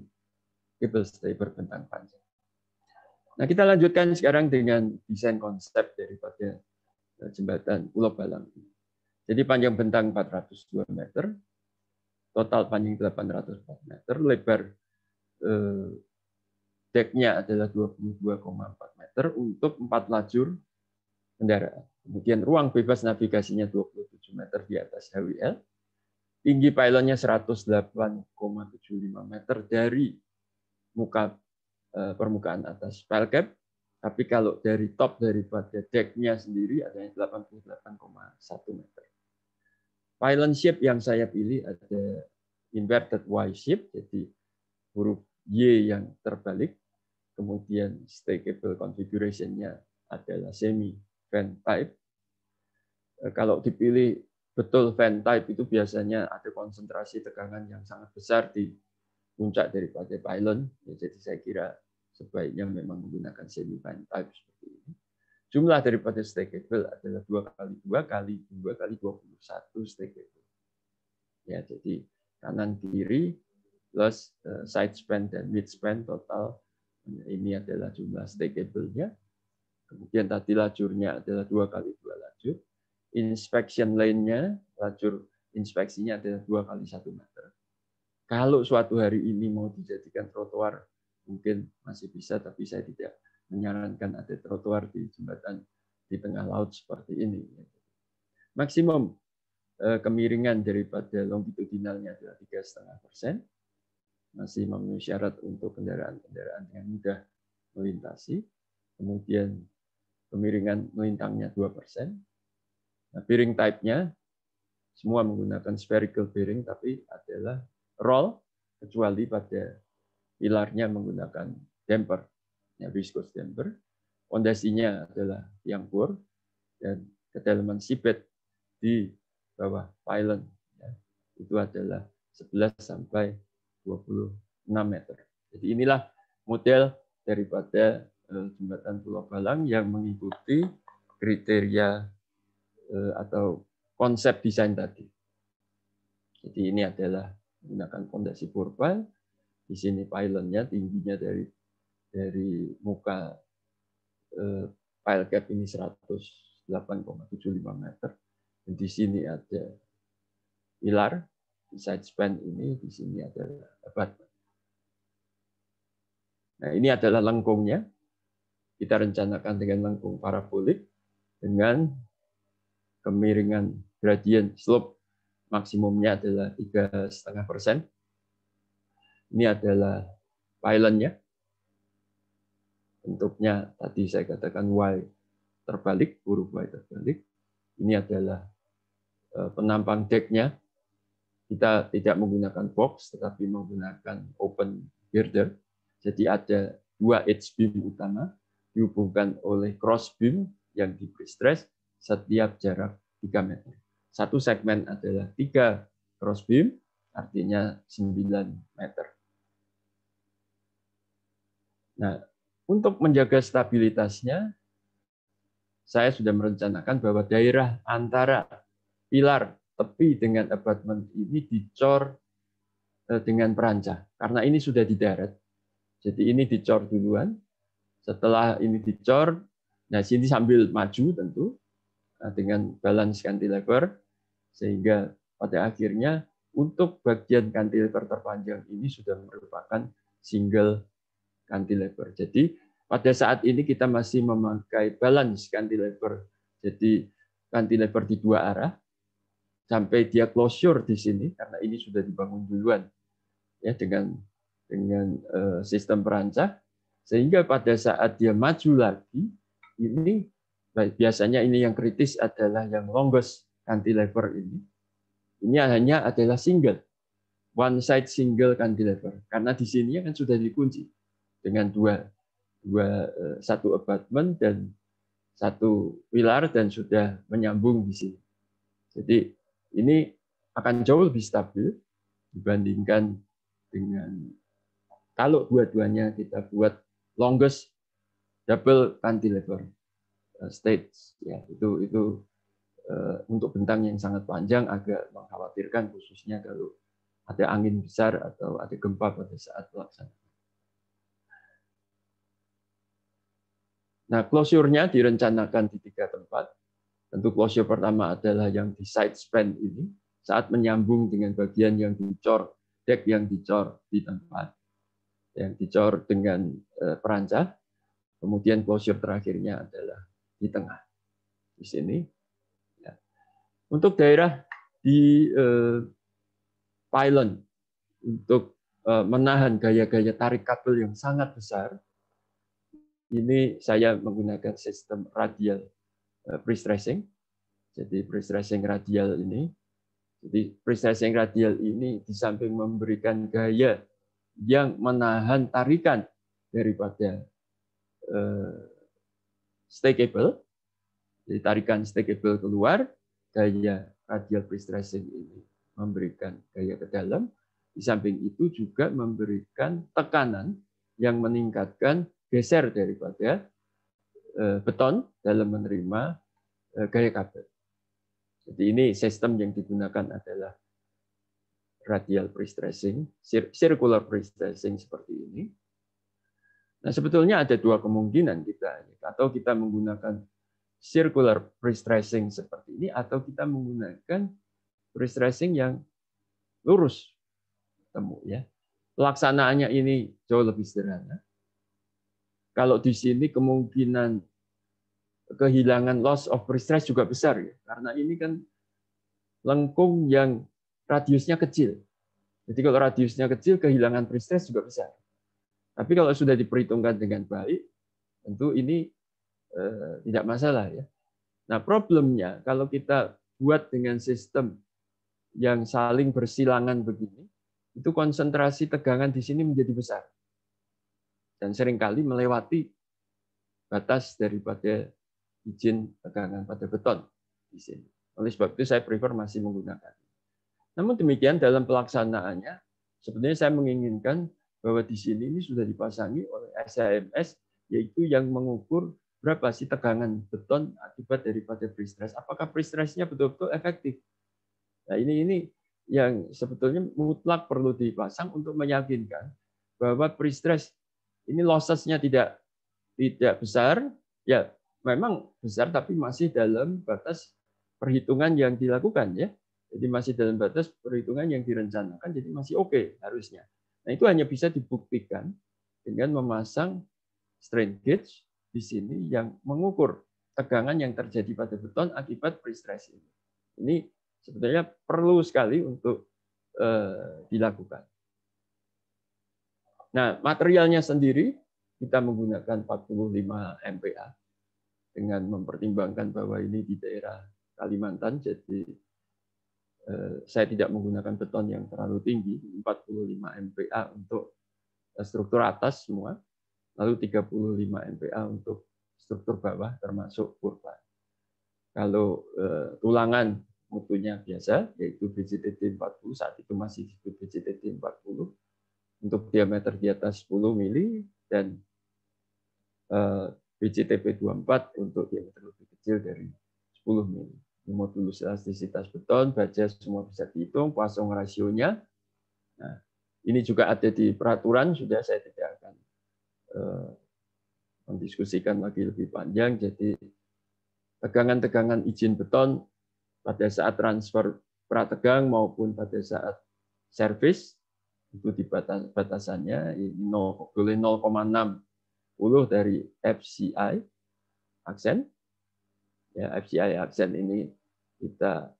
cable stay berbentang panjang. Nah, kita lanjutkan sekarang dengan desain konsep daripada jembatan Pulau Balang. Jadi panjang bentang 402 meter, total panjang 804 meter, lebar decknya adalah 22,4 meter untuk 4 lajur kendaraan. Kemudian ruang bebas navigasinya 27 meter di atas HWL. Tinggi pylonnya 108,75 meter dari muka permukaan atas pile cap. Tapi kalau dari top daripada decknya sendiri adanya 88,1 meter. Pylon shape yang saya pilih ada inverted Y shape, jadi huruf Y yang terbalik. Kemudian stay cable configuration-nya adalah semi fan type. Kalau dipilih betul fan type itu biasanya ada konsentrasi tegangan yang sangat besar di puncak daripada pylon. Jadi saya kira sebaiknya memang menggunakan semi fan type seperti ini. Jumlah daripada stay cable adalah 2x2 x 21 stay cable. Ya, jadi kanan kiri plus side span dan mid span total ini adalah jumlah stay cable-nya. Kemudian tadi lajurnya adalah 2x2 lajur. Inspection lane-nya, lajur inspeksinya adalah 2x1 meter. Kalau suatu hari ini mau dijadikan trotoar, mungkin masih bisa, tapi saya tidak menyarankan ada trotoar di jembatan di tengah laut seperti ini. Maksimum kemiringan daripada longitudinalnya adalah 3,5%, masih memenuhi syarat untuk kendaraan-kendaraan yang mudah melintasi. Kemudian kemiringan melintangnya 2%. Nah, bearing type-nya semua menggunakan spherical bearing, tapi adalah roll, kecuali pada pilarnya menggunakan damper, ya, viscous damper. Fondasinya adalah tiang bor, dan kedalaman seabed di bawah pylon ya, itu adalah 11 sampai 26 meter. Jadi inilah model daripada jembatan Pulau Balang yang mengikuti kriteria atau konsep desain tadi. Jadi ini adalah menggunakan fondasi purba. Di sini pylonnya tingginya dari muka pile cap ini 108,75 meter. Dan di sini ada pilar, di side span ini, di sini adalah abutment. Nah, ini adalah lengkungnya. Kita rencanakan dengan lengkung parabolik dengan kemiringan gradient slope maksimumnya adalah 3,5%. Ini adalah pylonnya. Bentuknya tadi saya katakan Y terbalik, huruf Y terbalik. Ini adalah penampang deck-nya. Kita tidak menggunakan box, tetapi menggunakan open girder. Jadi ada 2 H-beam utama dihubungkan oleh cross beam yang di pre-stress setiap jarak 3 meter. Satu segmen adalah 3 cross beam, artinya 9 meter. Nah, untuk menjaga stabilitasnya, saya sudah merencanakan bahwa daerah antara pilar tepi dengan abutment ini dicor dengan perancah. Karena ini sudah di darat. Jadi ini dicor duluan. Setelah ini dicor, nah sini sambil maju tentu dengan balance cantilever, sehingga pada akhirnya untuk bagian cantilever terpanjang ini sudah merupakan single cantilever. Jadi pada saat ini kita masih memakai balance cantilever. Jadi cantilever di 2 arah sampai dia closure di sini karena ini sudah dibangun duluan ya dengan sistem perancah, sehingga pada saat dia maju lagi ini biasanya ini yang kritis adalah yang longest cantilever ini. Ini hanya adalah single, one side single cantilever karena di sini kan sudah dikunci dengan satu abutment dan satu pilar dan sudah menyambung di sini. Jadi ini akan jauh lebih stabil dibandingkan dengan kalau dua-duanya kita buat longest double cantilever stage ya, itu untuk bentang yang sangat panjang agak mengkhawatirkan, khususnya kalau ada angin besar atau ada gempa pada saat pelaksanaan. Nah, closure-nya direncanakan di 3 tempat. Tentu closure pertama adalah yang di side span ini, saat menyambung dengan bagian yang dicor, deck yang dicor di tempat, yang dicor dengan perancah. Kemudian closure terakhirnya adalah di tengah, di sini. Ya. Untuk daerah di pylon, untuk menahan gaya-gaya tarik kabel yang sangat besar, ini saya menggunakan sistem radial pre-stressing. Jadi pre-stressing radial ini, jadi pre-stressing radial ini di samping memberikan gaya yang menahan tarikan daripada stackable, jadi tarikan stackable keluar, gaya radial pre-stressing ini memberikan gaya ke dalam. Di samping itu juga memberikan tekanan yang meningkatkan geser daripada beton dalam menerima gaya kabel. Jadi ini sistem yang digunakan adalah radial pre-stressing, circular pre-stressing seperti ini. Nah, sebetulnya ada 2 kemungkinan kita, atau kita menggunakan circular pre-stressing seperti ini, atau kita menggunakan pre-stressing yang lurus temu ya. Pelaksanaannya ini jauh lebih sederhana. kalau di sini kemungkinan kehilangan loss of pre-stress juga besar ya, karena ini kan lengkung yang radiusnya kecil. Jadi kalau radiusnya kecil, kehilangan pre-stress juga besar. Tapi kalau sudah diperhitungkan dengan baik, tentu ini tidak masalah ya. Nah, problemnya kalau kita buat dengan sistem yang saling bersilangan begini, itu konsentrasi tegangan di sini menjadi besar. Dan seringkali melewati batas daripada izin tegangan pada beton di sini. Oleh sebab itu saya prefer masih menggunakan. Namun demikian dalam pelaksanaannya, sebenarnya saya menginginkan bahwa di sini ini sudah dipasangi oleh SHMS, yaitu yang mengukur berapa sih tegangan beton akibat daripada pre-stress. Apakah pre-stress-nya betul-betul efektif? Nah, ini yang sebetulnya mutlak perlu dipasang untuk meyakinkan bahwa pre-stress ini losses-nya tidak besar, ya memang besar tapi masih dalam batas perhitungan yang dilakukan ya. Jadi masih dalam batas perhitungan yang direncanakan, jadi masih oke harusnya. Nah, itu hanya bisa dibuktikan dengan memasang strain gauge di sini yang mengukur tegangan yang terjadi pada beton akibat pre-stress ini. Ini sebetulnya perlu sekali untuk dilakukan. Nah, materialnya sendiri kita menggunakan 45 MPa dengan mempertimbangkan bahwa ini di daerah Kalimantan, jadi saya tidak menggunakan beton yang terlalu tinggi, 45 MPa untuk struktur atas semua, lalu 35 MPa untuk struktur bawah termasuk kurva. Kalau tulangan mutunya biasa, yaitu BJTT 40, saat itu masih disebut BJTT 40, untuk diameter di atas 10 mili, dan BJTP 24 untuk diameter lebih kecil dari 10 mili. Modulus elastisitas beton, baja semua bisa dihitung, Poisson rasionya. Nah, ini juga ada di peraturan, sudah saya tidak akan mendiskusikan lagi lebih panjang. Jadi tegangan-tegangan izin beton pada saat transfer prategang maupun pada saat servis itu di batasannya boleh 0,60 dari FCI aksen. Ya, FCI aksen ini kita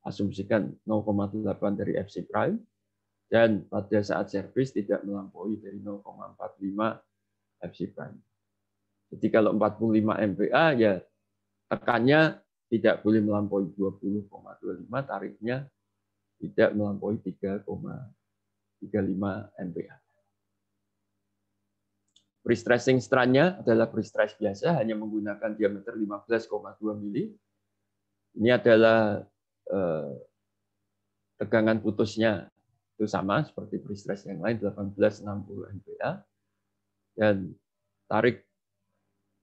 asumsikan 0,8 dari FC prime, dan pada saat servis tidak melampaui dari 0,45 FC prime. Jadi kalau 45 MPa ya tekannya tidak boleh melampaui 20,25, tariknya tidak melampaui 3,35 MPa. Pre-stressing strand-nya adalah pre-stress biasa, hanya menggunakan diameter 15,2 mili. Ini adalah tegangan putusnya itu sama seperti pre-stress yang lain, 1860 MPa. Dan tarik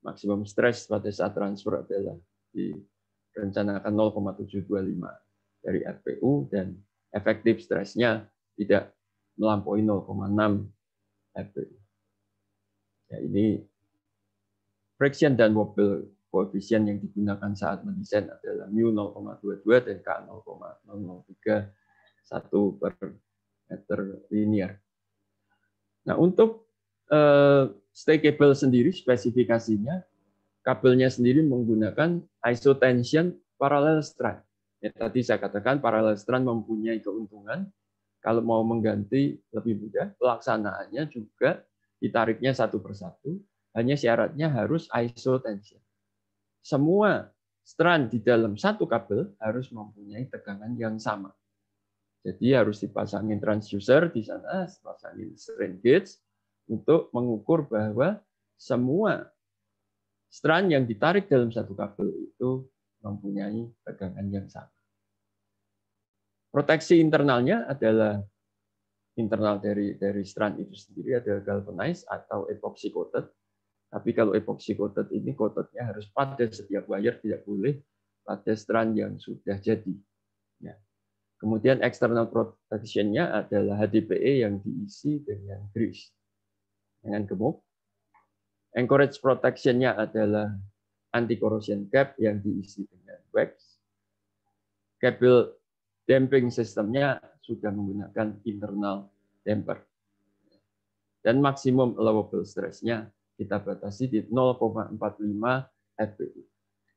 maksimum stress pada saat transfer adalah direncanakan 0,725 dari RPU, dan efektif stressnya tidak melampaui 0,6 RPU. Ya, ini friction dan wobble koefisien yang digunakan saat mendesain adalah mu 0,22 dan K 0,031 per meter linear. Nah, untuk stackable sendiri spesifikasinya, kabelnya sendiri menggunakan isotension parallel strand. Ya, tadi saya katakan parallel strand mempunyai keuntungan kalau mau mengganti lebih mudah, pelaksanaannya juga ditariknya satu persatu, hanya syaratnya harus isotension. Semua strand di dalam satu kabel harus mempunyai tegangan yang sama. Jadi harus dipasangin transducer di sana, dipasangin strain gauge untuk mengukur bahwa semua strand yang ditarik dalam satu kabel itu mempunyai tegangan yang sama. Proteksi internalnya adalah internal dari strand itu sendiri adalah galvanized atau epoxy coated. Tapi kalau epoxy coated ini coatednya harus pada setiap wire, tidak boleh pada strand yang sudah jadi. Ya. Kemudian external protection-nya adalah HDPE yang diisi dengan grease, dengan gemuk. Anchorage protection-nya adalah anti-corrosion cap yang diisi dengan wax. Cable damping sistemnya sudah menggunakan internal damper. Dan maksimum allowable stress-nya kita batasi di 0,45 FPU.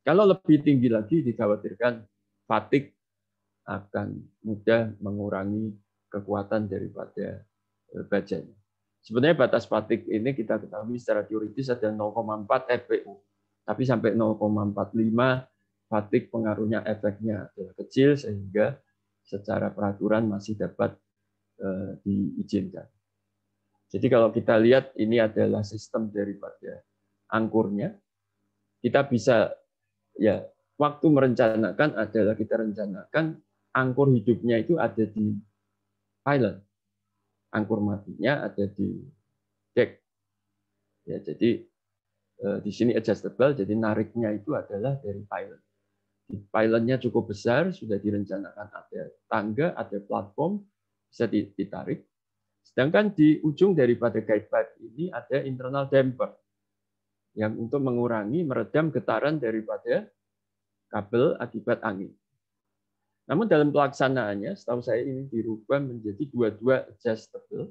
Kalau lebih tinggi lagi dikhawatirkan fatigue akan mudah mengurangi kekuatan daripada bajanya. Sebenarnya batas fatigue ini kita ketahui secara teoritis ada 0,4 FPU. Tapi sampai 0,45 fatigue pengaruhnya efeknya adalah kecil sehingga secara peraturan masih dapat diizinkan. Jadi kalau kita lihat ini adalah sistem daripada angkurnya, kita bisa ya waktu merencanakan adalah kita rencanakan angkur hidupnya itu ada di pylon, angkur matinya ada di deck. Ya, jadi di sini adjustable, jadi nariknya itu adalah dari pylon. Di pylonnya cukup besar, sudah direncanakan ada tangga, ada platform, bisa ditarik. Sedangkan di ujung daripada guide pipe ini ada internal damper yang untuk mengurangi, meredam getaran daripada kabel akibat angin. Namun dalam pelaksanaannya, setahu saya ini dirubah menjadi dua-dua adjustable,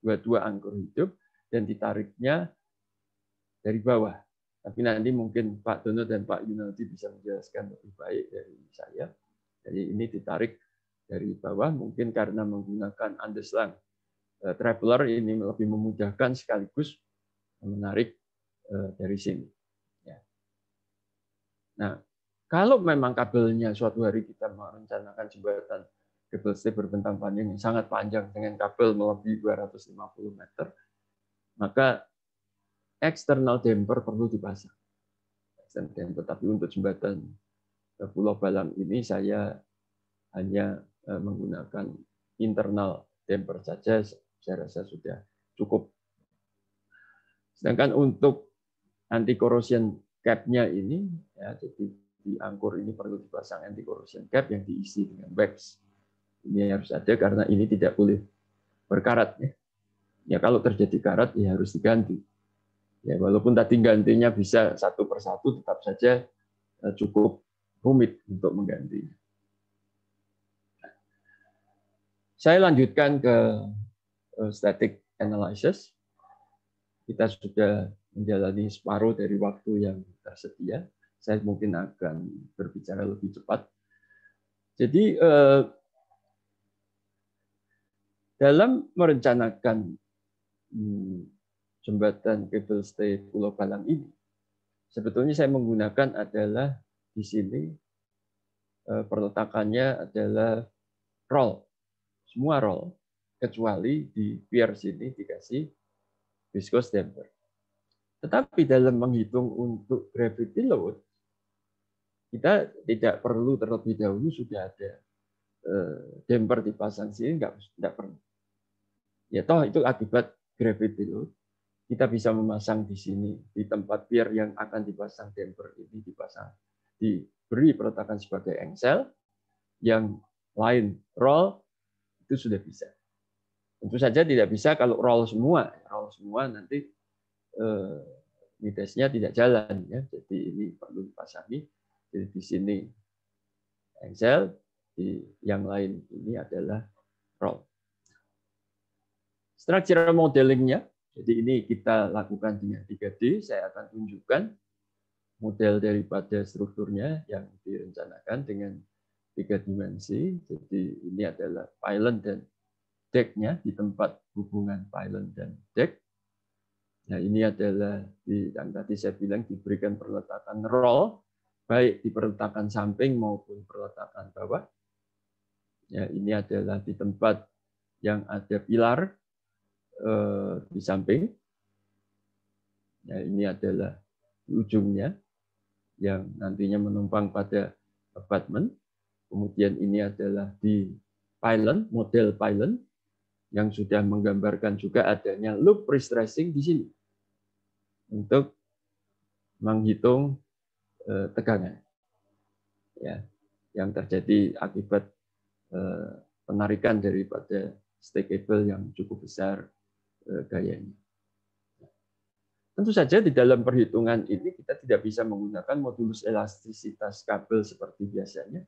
dua-dua angkur hidup, dan ditariknya dari bawah. Tapi nanti mungkin Pak Dono dan Pak Yunardi bisa menjelaskan lebih baik dari saya. Jadi ini ditarik dari bawah, mungkin karena menggunakan underslang traveler ini lebih memudahkan sekaligus menarik dari sini. Ya. Nah, kalau memang kabelnya suatu hari kita merencanakan jembatan kabel stay berbentang panjang yang sangat panjang dengan kabel melebihi 250 meter, maka external damper perlu dipasang. External damper, tapi untuk jembatan Pulau Balang ini saya hanya menggunakan internal damper saja, saya rasa sudah cukup. Sedangkan untuk anti corrosion cap-nya ini, ya, jadi di angkur ini perlu dipasang anti corrosion cap yang diisi dengan wax. Ini harus ada karena ini tidak boleh berkarat. Ya kalau terjadi karat ya harus diganti. Ya walaupun tadi gantinya bisa satu persatu, tetap saja cukup rumit untuk mengganti. Saya lanjutkan ke static analysis. Kita sudah menjalani separuh dari waktu yang tersedia. Saya mungkin akan berbicara lebih cepat. Jadi dalam merencanakan jembatan kabel stay Pulau Balang ini, sebetulnya saya menggunakan adalah di sini perletakannya adalah roll, semua roll, kecuali di pier sini dikasih viscose damper. Tetapi dalam menghitung untuk gravity load, kita tidak perlu terlebih dahulu sudah ada damper dipasang sini, nggak perlu. Ya toh itu akibat gravity load. Kita bisa memasang di sini di tempat pier yang akan dipasang damper ini diberi peletakan sebagai engsel, yang lain roll itu sudah bisa. Tentu saja tidak bisa kalau roll semua nanti midasnya tidak jalan ya. Jadi ini perlu dipasangi. Jadi di sini engsel, di yang lain ini adalah roll. Structural modelingnya, jadi ini kita lakukan dengan 3D. Saya akan tunjukkan model daripada strukturnya yang direncanakan dengan 3 dimensi. Jadi ini adalah pylon dan deck-nya di tempat hubungan pylon dan deck. Nah ini adalah yang tadi saya bilang diberikan perletakan roll, baik di perletakan samping maupun perletakan bawah. Ya ini adalah di tempat yang ada pilar di samping. Ya, ini adalah di ujungnya yang nantinya menumpang pada abutment. Kemudian ini adalah di pylon, model pylon yang sudah menggambarkan juga adanya loop pre-stressing di sini untuk menghitung tegangan ya yang terjadi akibat penarikan daripada stay cable yang cukup besar gayanya. Tentu saja di dalam perhitungan ini kita tidak bisa menggunakan modulus elastisitas kabel seperti biasanya,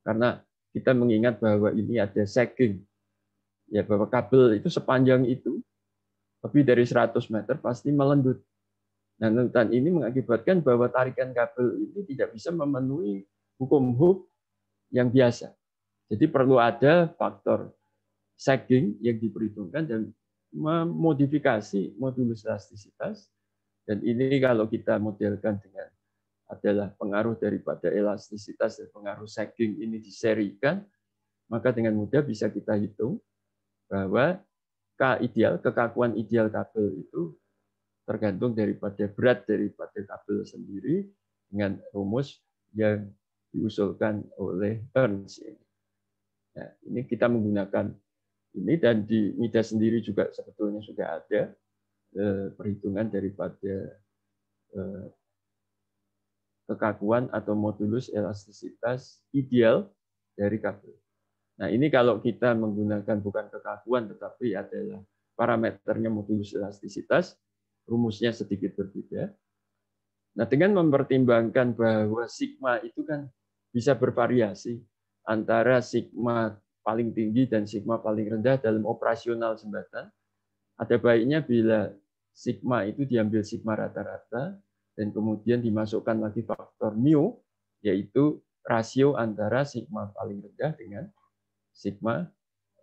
karena kita mengingat bahwa ini ada sagging, ya bahwa kabel itu sepanjang itu lebih dari 100 meter pasti melendut. Nah, tuntutan ini mengakibatkan bahwa tarikan kabel ini tidak bisa memenuhi hukum Hooke yang biasa. Jadi perlu ada faktor sagging yang diperhitungkan dan memodifikasi modulus elastisitas. Dan ini kalau kita modelkan dengan adalah pengaruh daripada elastisitas dan pengaruh sagging ini diserikan, maka dengan mudah bisa kita hitung bahwa K ideal, kekakuan ideal kabel itu tergantung daripada berat daripada kabel sendiri dengan rumus yang diusulkan oleh Ernst. Nah, ini kita menggunakan ini, dan di Midas sendiri juga sebetulnya sudah ada perhitungan daripada kekakuan atau modulus elastisitas ideal dari kabel. Nah, ini kalau kita menggunakan bukan kekakuan tetapi adalah parameternya modulus elastisitas, rumusnya sedikit berbeda. Nah, dengan mempertimbangkan bahwa sigma itu kan bisa bervariasi antara sigma paling tinggi dan sigma paling rendah dalam operasional jembatan, ada baiknya bila sigma itu diambil sigma rata-rata dan kemudian dimasukkan lagi faktor mu, yaitu rasio antara sigma paling rendah dengan sigma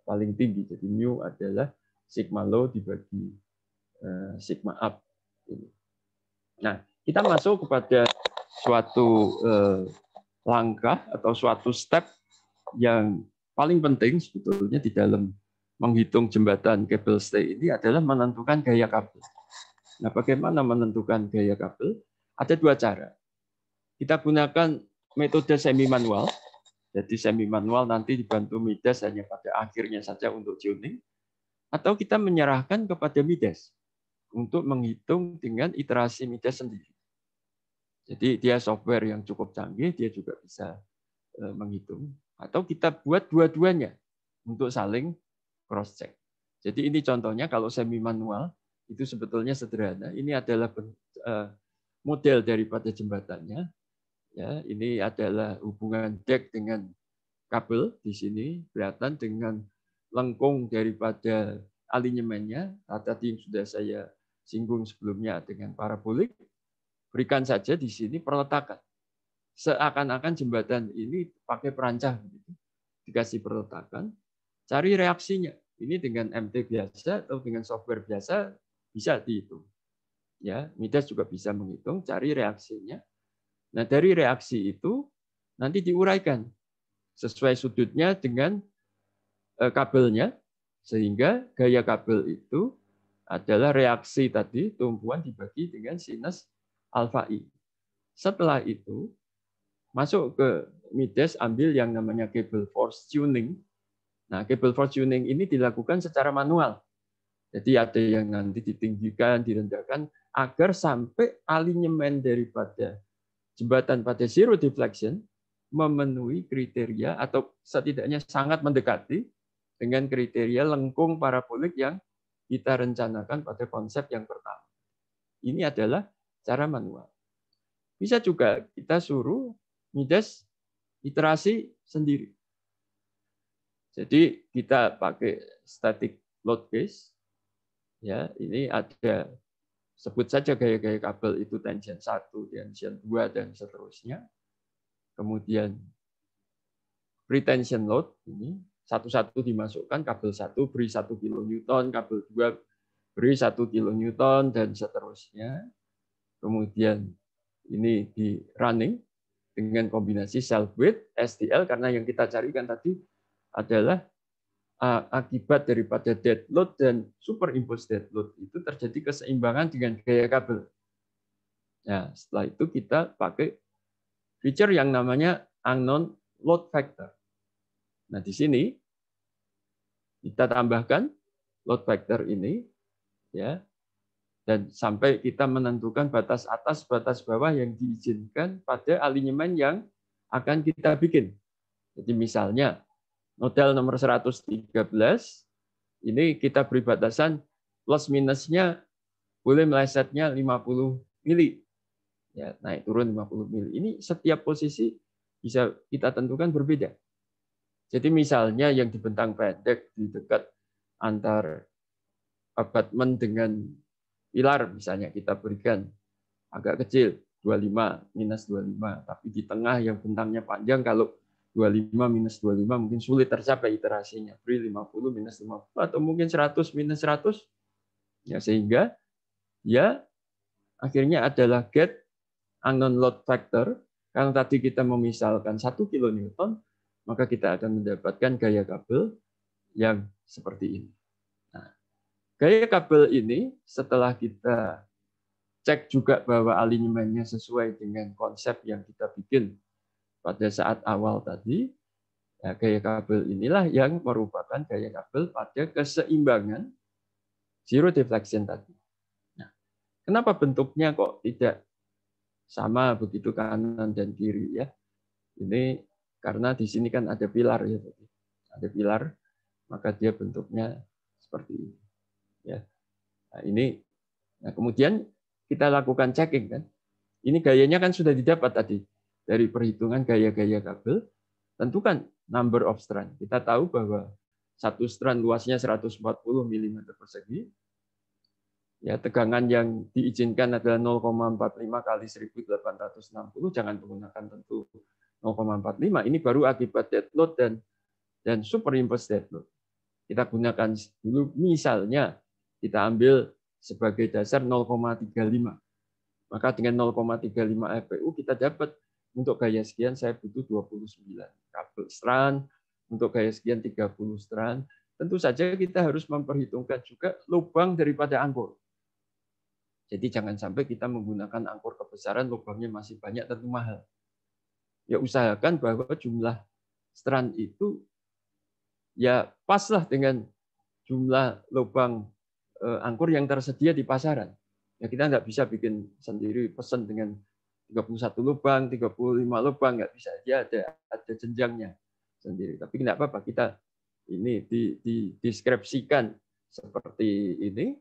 paling tinggi. Jadi mu adalah sigma low dibagi sigma up. Nah, kita masuk kepada suatu langkah atau suatu step yang paling penting sebetulnya di dalam menghitung jembatan kabel stay ini adalah menentukan gaya kabel. Nah, bagaimana menentukan gaya kabel? Ada dua cara. Kita gunakan metode semi manual. Jadi semi manual nanti dibantu Midas hanya pada akhirnya saja untuk tuning, atau kita menyerahkan kepada Midas untuk menghitung dengan iterasi Midas sendiri. Jadi dia software yang cukup canggih, dia juga bisa menghitung. Atau kita buat dua-duanya untuk saling cross-check. Jadi ini contohnya kalau semi manual, itu sebetulnya sederhana. Ini adalah model daripada jembatannya. Ya, ini adalah hubungan dek dengan kabel di sini, kelihatan dengan lengkung daripada alinyemennya. Tadi yang sudah saya singgung sebelumnya dengan parabolik. Berikan saja di sini perletakan. Seakan-akan jembatan ini pakai perancah. Dikasih perletakan, cari reaksinya. Ini dengan MT biasa atau dengan software biasa bisa dihitung. Ya, Midas juga bisa menghitung, cari reaksinya. Nah, dari reaksi itu nanti diuraikan sesuai sudutnya dengan kabelnya, sehingga gaya kabel itu adalah reaksi tadi, tumpuan dibagi dengan sinus alfa I. Setelah itu, masuk ke Midas, ambil yang namanya cable force tuning. Nah, cable force tuning ini dilakukan secara manual. Jadi ada yang nanti ditinggikan, direndahkan, agar sampai alinyemen daripada jembatan pada zero deflection memenuhi kriteria atau setidaknya sangat mendekati dengan kriteria lengkung parabolik yang kita rencanakan pada konsep yang pertama. Ini adalah cara manual. Bisa juga kita suruh Midas iterasi sendiri. Jadi kita pakai static load case. Ya, ini ada, sebut saja gaya-gaya kabel itu tension 1, tension 2, dan seterusnya. Kemudian pretension load, ini satu-satu dimasukkan, kabel 1 beri 1 kN, kabel 2 beri 1 kN, dan seterusnya. Kemudian ini di running dengan kombinasi self weight, STL, karena yang kita carikan tadi adalah akibat daripada dead load dan superimpose dead load itu terjadi keseimbangan dengan gaya kabel. Nah, setelah itu kita pakai feature yang namanya unknown load factor. Nah, di sini kita tambahkan load factor ini, ya, dan sampai kita menentukan batas atas, batas bawah yang diizinkan pada alinyemen yang akan kita bikin. Jadi misalnya model nomor 113, ini kita beri batasan plus minusnya boleh melesetnya 50 mili. Ya, naik turun 50 mili. Ini setiap posisi bisa kita tentukan berbeda. Jadi misalnya yang dibentang pendek di dekat antar abutment dengan pilar, misalnya kita berikan agak kecil, 25 minus 25. Tapi di tengah yang bentangnya panjang, kalau 25 minus 25 mungkin sulit tercapai iterasinya. Beri 50 minus 50 atau mungkin 100 minus 100. Ya, sehingga ya akhirnya adalah get unknown load factor. Karena tadi kita memisalkan 1 kilonewton, maka kita akan mendapatkan gaya kabel yang seperti ini. Nah, gaya kabel ini setelah kita cek juga bahwa alignment-nya sesuai dengan konsep yang kita bikin pada saat awal tadi, ya, gaya kabel inilah yang merupakan gaya kabel pada keseimbangan zero deflection tadi. Nah, kenapa bentuknya kok tidak sama begitu kanan dan kiri ya? Ini karena di sini kan ada pilar ya, ada pilar, maka dia bentuknya seperti ini. Ya, nah ini, nah kemudian kita lakukan checking kan. Ini gayanya kan sudah didapat tadi dari perhitungan gaya-gaya kabel. Tentukan number of strand. Kita tahu bahwa satu strand luasnya 140 mm persegi. Ya, tegangan yang diizinkan adalah 0,45 kali 1860. Jangan menggunakan tentu 0,45. Ini baru akibat dead load dan superimposed dead load. Kita gunakan dulu misalnya kita ambil sebagai dasar 0,35. Maka dengan 0,35 FPU kita dapat untuk gaya sekian saya butuh 29 kabel strand, untuk gaya sekian 30 strand. Tentu saja kita harus memperhitungkan juga lubang daripada angkor. Jadi jangan sampai kita menggunakan angkor kebesaran lubangnya masih banyak tentu mahal. Ya usahakan bahwa jumlah strand itu ya paslah dengan jumlah lubang angkor yang tersedia di pasaran. Ya kita nggak bisa bikin sendiri pesan dengan 31 lubang, 35 lubang, nggak bisa. Dia ada jenjangnya sendiri. Tapi nggak apa-apa, kita ini dideskripsikan seperti ini.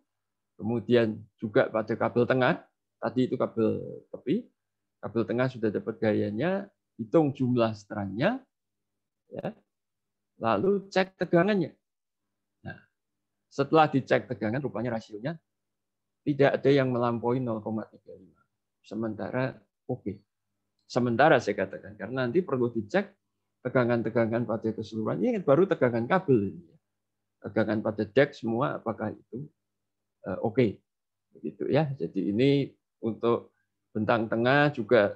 Kemudian juga pada kabel tengah, tadi itu kabel tepi, kabel tengah sudah dapat gayanya, hitung jumlah strandnya, ya, lalu cek tegangannya. Nah, setelah dicek tegangan, rupanya rasionya tidak ada yang melampaui 0,35. Sementara oke. Sementara saya katakan, karena nanti perlu dicek tegangan-tegangan pada keseluruhan. Ini baru tegangan kabel. Tegangan pada deck semua, apakah itu oke. Begitu ya. Jadi ini untuk bentang tengah juga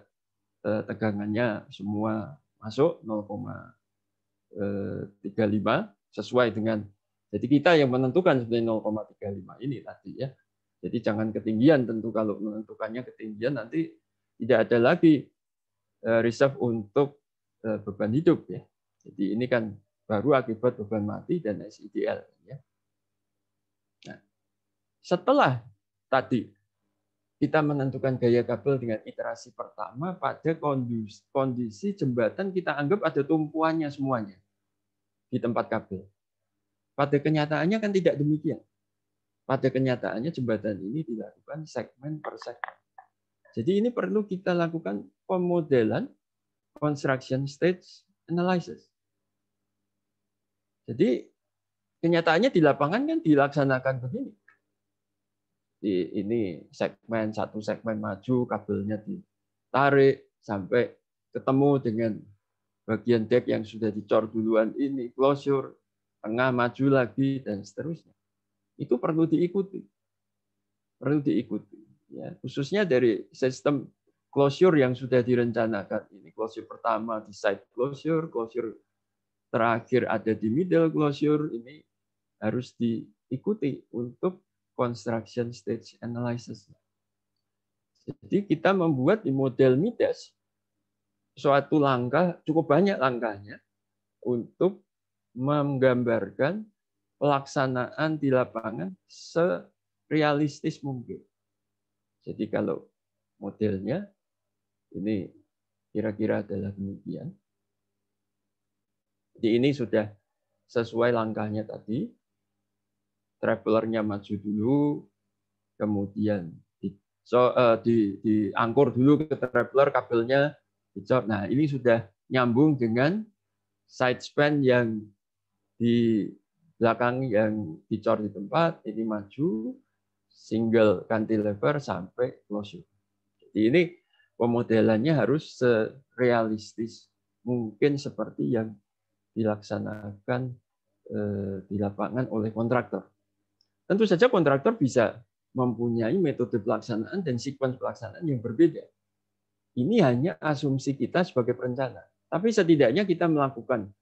tegangannya semua masuk 0,35 sesuai dengan. Jadi kita yang menentukan sebenarnya 0,35 ini tadi ya. Jadi jangan ketinggian, tentu kalau menentukannya ketinggian nanti tidak ada lagi reserve untuk beban hidup ya. Jadi ini kan baru akibat beban mati dan SIDL ya. Nah, setelah tadi kita menentukan gaya kabel dengan iterasi pertama pada kondisi jembatan kita anggap ada tumpuannya semuanya di tempat kabel. Pada kenyataannya kan tidak demikian. Pada kenyataannya jembatan ini dilakukan segmen per segmen. Jadi ini perlu kita lakukan pemodelan construction stage analysis. Jadi kenyataannya di lapangan kan dilaksanakan begini. Ini segmen, satu segmen maju, kabelnya ditarik sampai ketemu dengan bagian deck yang sudah dicor duluan ini, closure, tengah maju lagi, dan seterusnya. Itu perlu diikuti. Perlu diikuti. Ya, khususnya dari sistem closure yang sudah direncanakan. Ini closure pertama di side closure, closure terakhir ada di middle closure. Ini harus diikuti untuk construction stage analysis. Jadi kita membuat di model Midas suatu langkah, cukup banyak langkahnya untuk menggambarkan pelaksanaan di lapangan serealistis mungkin. Jadi kalau modelnya ini kira-kira adalah demikian. Jadi ini sudah sesuai langkahnya tadi. Travelernya maju dulu, kemudian diangkur dulu ke traveler, kabelnya dicor. Nah ini sudah nyambung dengan sidespan yang di belakang yang dicor di tempat, ini maju, single cantilever sampai closure. Jadi ini pemodelannya harus serealistis mungkin seperti yang dilaksanakan di lapangan oleh kontraktor. Tentu saja kontraktor bisa mempunyai metode pelaksanaan dan sekuens pelaksanaan yang berbeda. Ini hanya asumsi kita sebagai perencana. Tapi setidaknya kita melakukan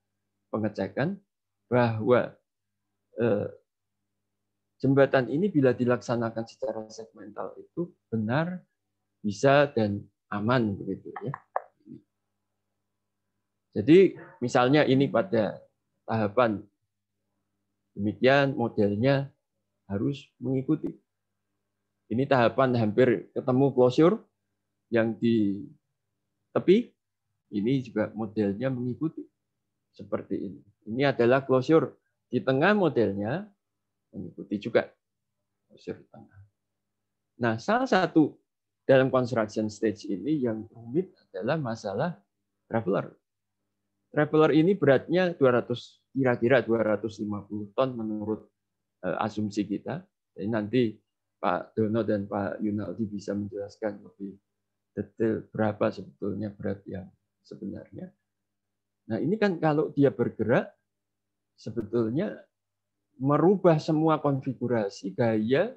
pengecekan bahwa jembatan ini bila dilaksanakan secara segmental itu benar, bisa, dan aman begitu ya. Jadi misalnya ini pada tahapan demikian modelnya harus mengikuti. Ini tahapan hampir ketemu closure yang di tepi, ini juga modelnya mengikuti seperti ini. Ini adalah closure di tengah, modelnya mengikuti juga closure di tengah. Nah, salah satu dalam construction stage ini yang rumit adalah masalah traveler. Traveler ini beratnya kira-kira 250 ton menurut asumsi kita. Jadi nanti Pak Dono dan Pak Yunaldi bisa menjelaskan lebih detail berapa sebetulnya berat yang sebenarnya. Nah, ini kan kalau dia bergerak sebetulnya merubah semua konfigurasi gaya,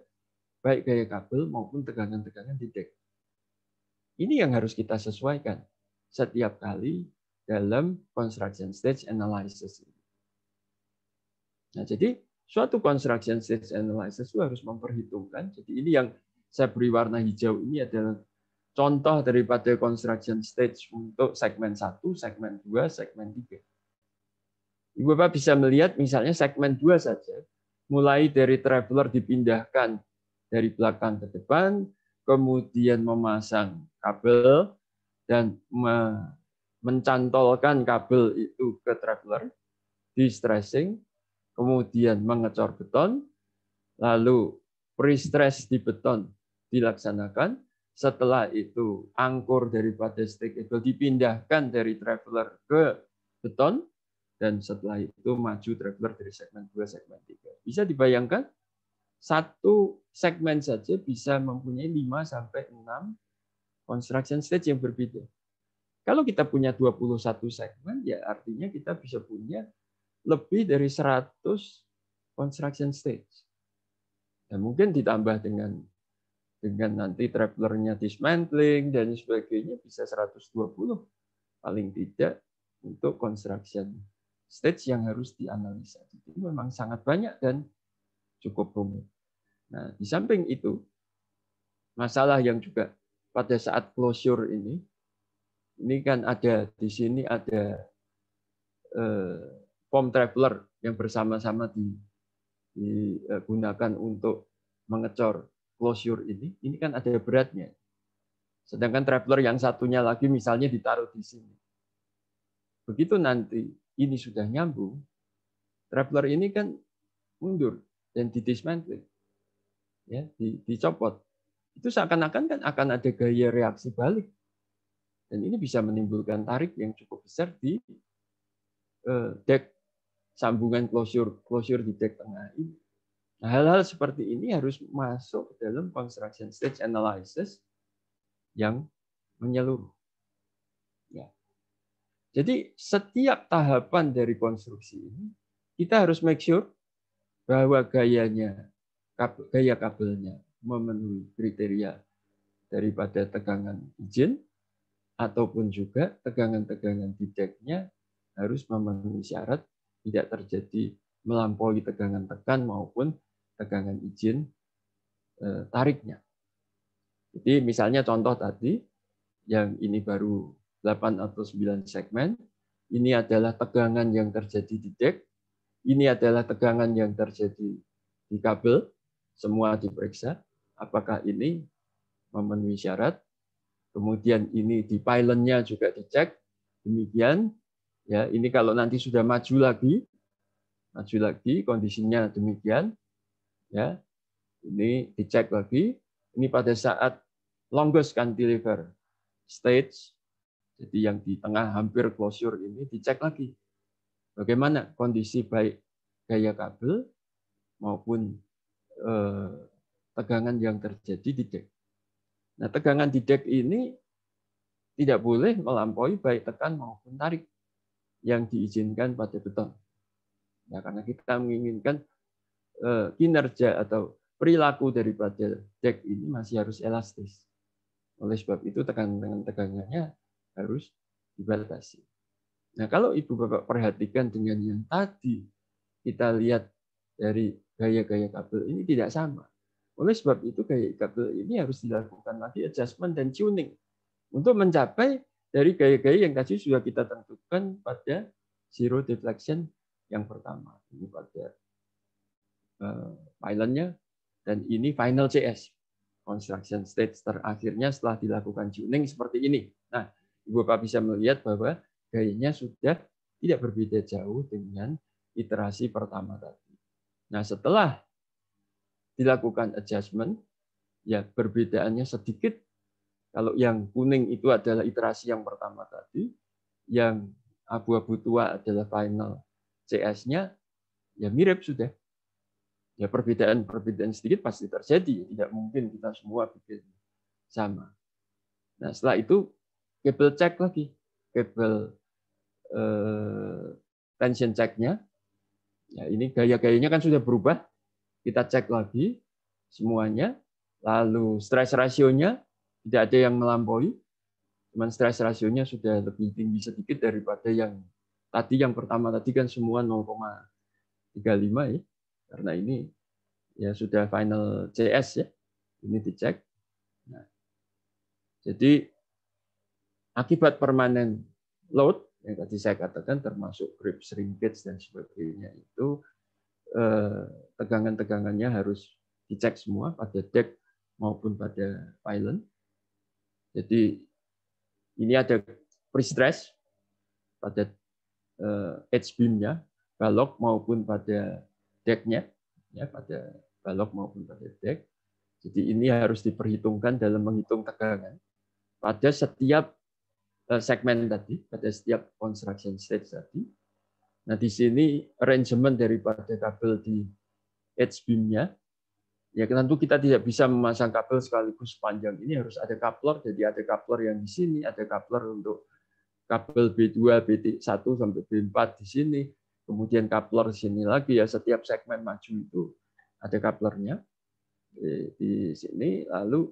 baik gaya kabel maupun tegangan-tegangan di dek. Ini yang harus kita sesuaikan setiap kali dalam construction stage analysis. Nah, jadi suatu construction stage analysis itu harus memperhitungkan. Jadi ini yang saya beri warna hijau ini adalah contoh daripada construction stage untuk segmen 1, segmen 2, segmen 3. Ibu Bapak bisa melihat misalnya segmen 2 saja, mulai dari traveler dipindahkan dari belakang ke depan, kemudian memasang kabel dan mencantolkan kabel itu ke traveler, di-stressing, kemudian mengecor beton, lalu pre-stress di beton dilaksanakan, setelah itu angkur daripada stake cable dipindahkan dari traveler ke beton, dan setelah itu maju traveler dari segmen 2, segmen 3. Bisa dibayangkan, satu segmen saja bisa mempunyai 5-6 construction stage yang berbeda. Kalau kita punya 21 segmen, ya artinya kita bisa punya lebih dari 100 construction stage. Dan mungkin ditambah dengan nanti travelernya dismantling dan sebagainya, bisa 120 paling tidak untuk construction stage yang harus dianalisa. Itu memang sangat banyak dan cukup rumit. Nah, di samping itu, masalah yang juga pada saat closure ini kan ada di sini ada form traveler yang bersama-sama digunakan untuk mengecor closure ini kan ada beratnya. Sedangkan traveler yang satunya lagi misalnya ditaruh di sini. Begitu nanti ini sudah nyambung, traveler ini kan mundur dan didismantling, ya, dicopot. Itu seakan-akan kan akan ada gaya reaksi balik. Dan ini bisa menimbulkan tarik yang cukup besar di dek sambungan closure di dek tengah ini. Nah, hal-hal seperti ini harus masuk dalam construction stage analysis yang menyeluruh. Ya. Jadi setiap tahapan dari konstruksi ini kita harus make sure bahwa gaya kabelnya memenuhi kriteria daripada tegangan izin, ataupun juga tegangan-tegangan di deknya harus memenuhi syarat tidak terjadi melampaui tegangan tekan maupun tegangan izin tariknya. Jadi misalnya contoh tadi, yang ini baru 8 atau 9 segmen, ini adalah tegangan yang terjadi di dek, ini adalah tegangan yang terjadi di kabel, semua diperiksa, apakah ini memenuhi syarat. Kemudian ini di pylon-nya juga dicek, demikian. Ya, ini kalau nanti sudah maju lagi kondisinya demikian. Ya, ini dicek lagi. Ini pada saat longest cantilever stage, jadi yang di tengah hampir closure ini dicek lagi. Bagaimana kondisi baik gaya kabel maupun tegangan yang terjadi di dek. Nah, tegangan di deck ini tidak boleh melampaui baik tekan maupun tarik yang diizinkan pada beton. Ya, karena kita menginginkan kinerja atau perilaku daripada deck ini masih harus elastis. Oleh sebab itu tegangannya harus dibatasi. Nah, kalau Ibu Bapak perhatikan dengan yang tadi kita lihat dari gaya-gaya kabel ini tidak sama. Oleh sebab itu gaya kabel ini harus dilakukan lagi adjustment dan tuning untuk mencapai dari gaya-gaya yang tadi sudah kita tentukan pada zero deflection yang pertama. Ini pada pylon-nya dan ini final CS. Construction stage terakhirnya setelah dilakukan tuning seperti ini. Nah, Ibu Bapak bisa melihat bahwa gayanya sudah tidak berbeda jauh dengan iterasi pertama tadi. Nah, setelah dilakukan adjustment, ya perbedaannya sedikit. Kalau yang kuning itu adalah iterasi yang pertama tadi, yang abu-abu tua adalah final CS-nya, ya mirip sudah. Ya perbedaan sedikit pasti terjadi, tidak mungkin kita semua bikin sama. Nah, setelah itu kabel cek lagi, kabel tension check-nya. Ya, ini gaya-gayanya kan sudah berubah. Kita cek lagi semuanya. Lalu stress ratio-nya tidak ada yang melampaui. Cuman stress ratio-nya sudah lebih tinggi sedikit daripada yang tadi. Yang pertama tadi kan semua 0,35 ya. Karena ini ya sudah final CS ya. Ini dicek. Nah, jadi akibat permanen load yang tadi saya katakan termasuk grip shrinkage dan sebagainya itu tegangan-tegangannya harus dicek semua pada deck maupun pada pylon. Jadi ini ada pre-stress pada H-beam-nya, balok maupun pada deck-nya, ya pada balok maupun pada deck. Jadi ini harus diperhitungkan dalam menghitung tegangan pada setiap segmen tadi, pada setiap construction stage tadi. Nah, di sini arrangement daripada kabel di H-beam-nya, ya tentu kita tidak bisa memasang kabel sekaligus panjang ini, harus ada coupler. Jadi ada coupler yang di sini, ada coupler untuk kabel B2, B1 sampai B4 di sini, kemudian coupler di sini lagi ya, setiap segmen maju itu ada couplernya di sini, lalu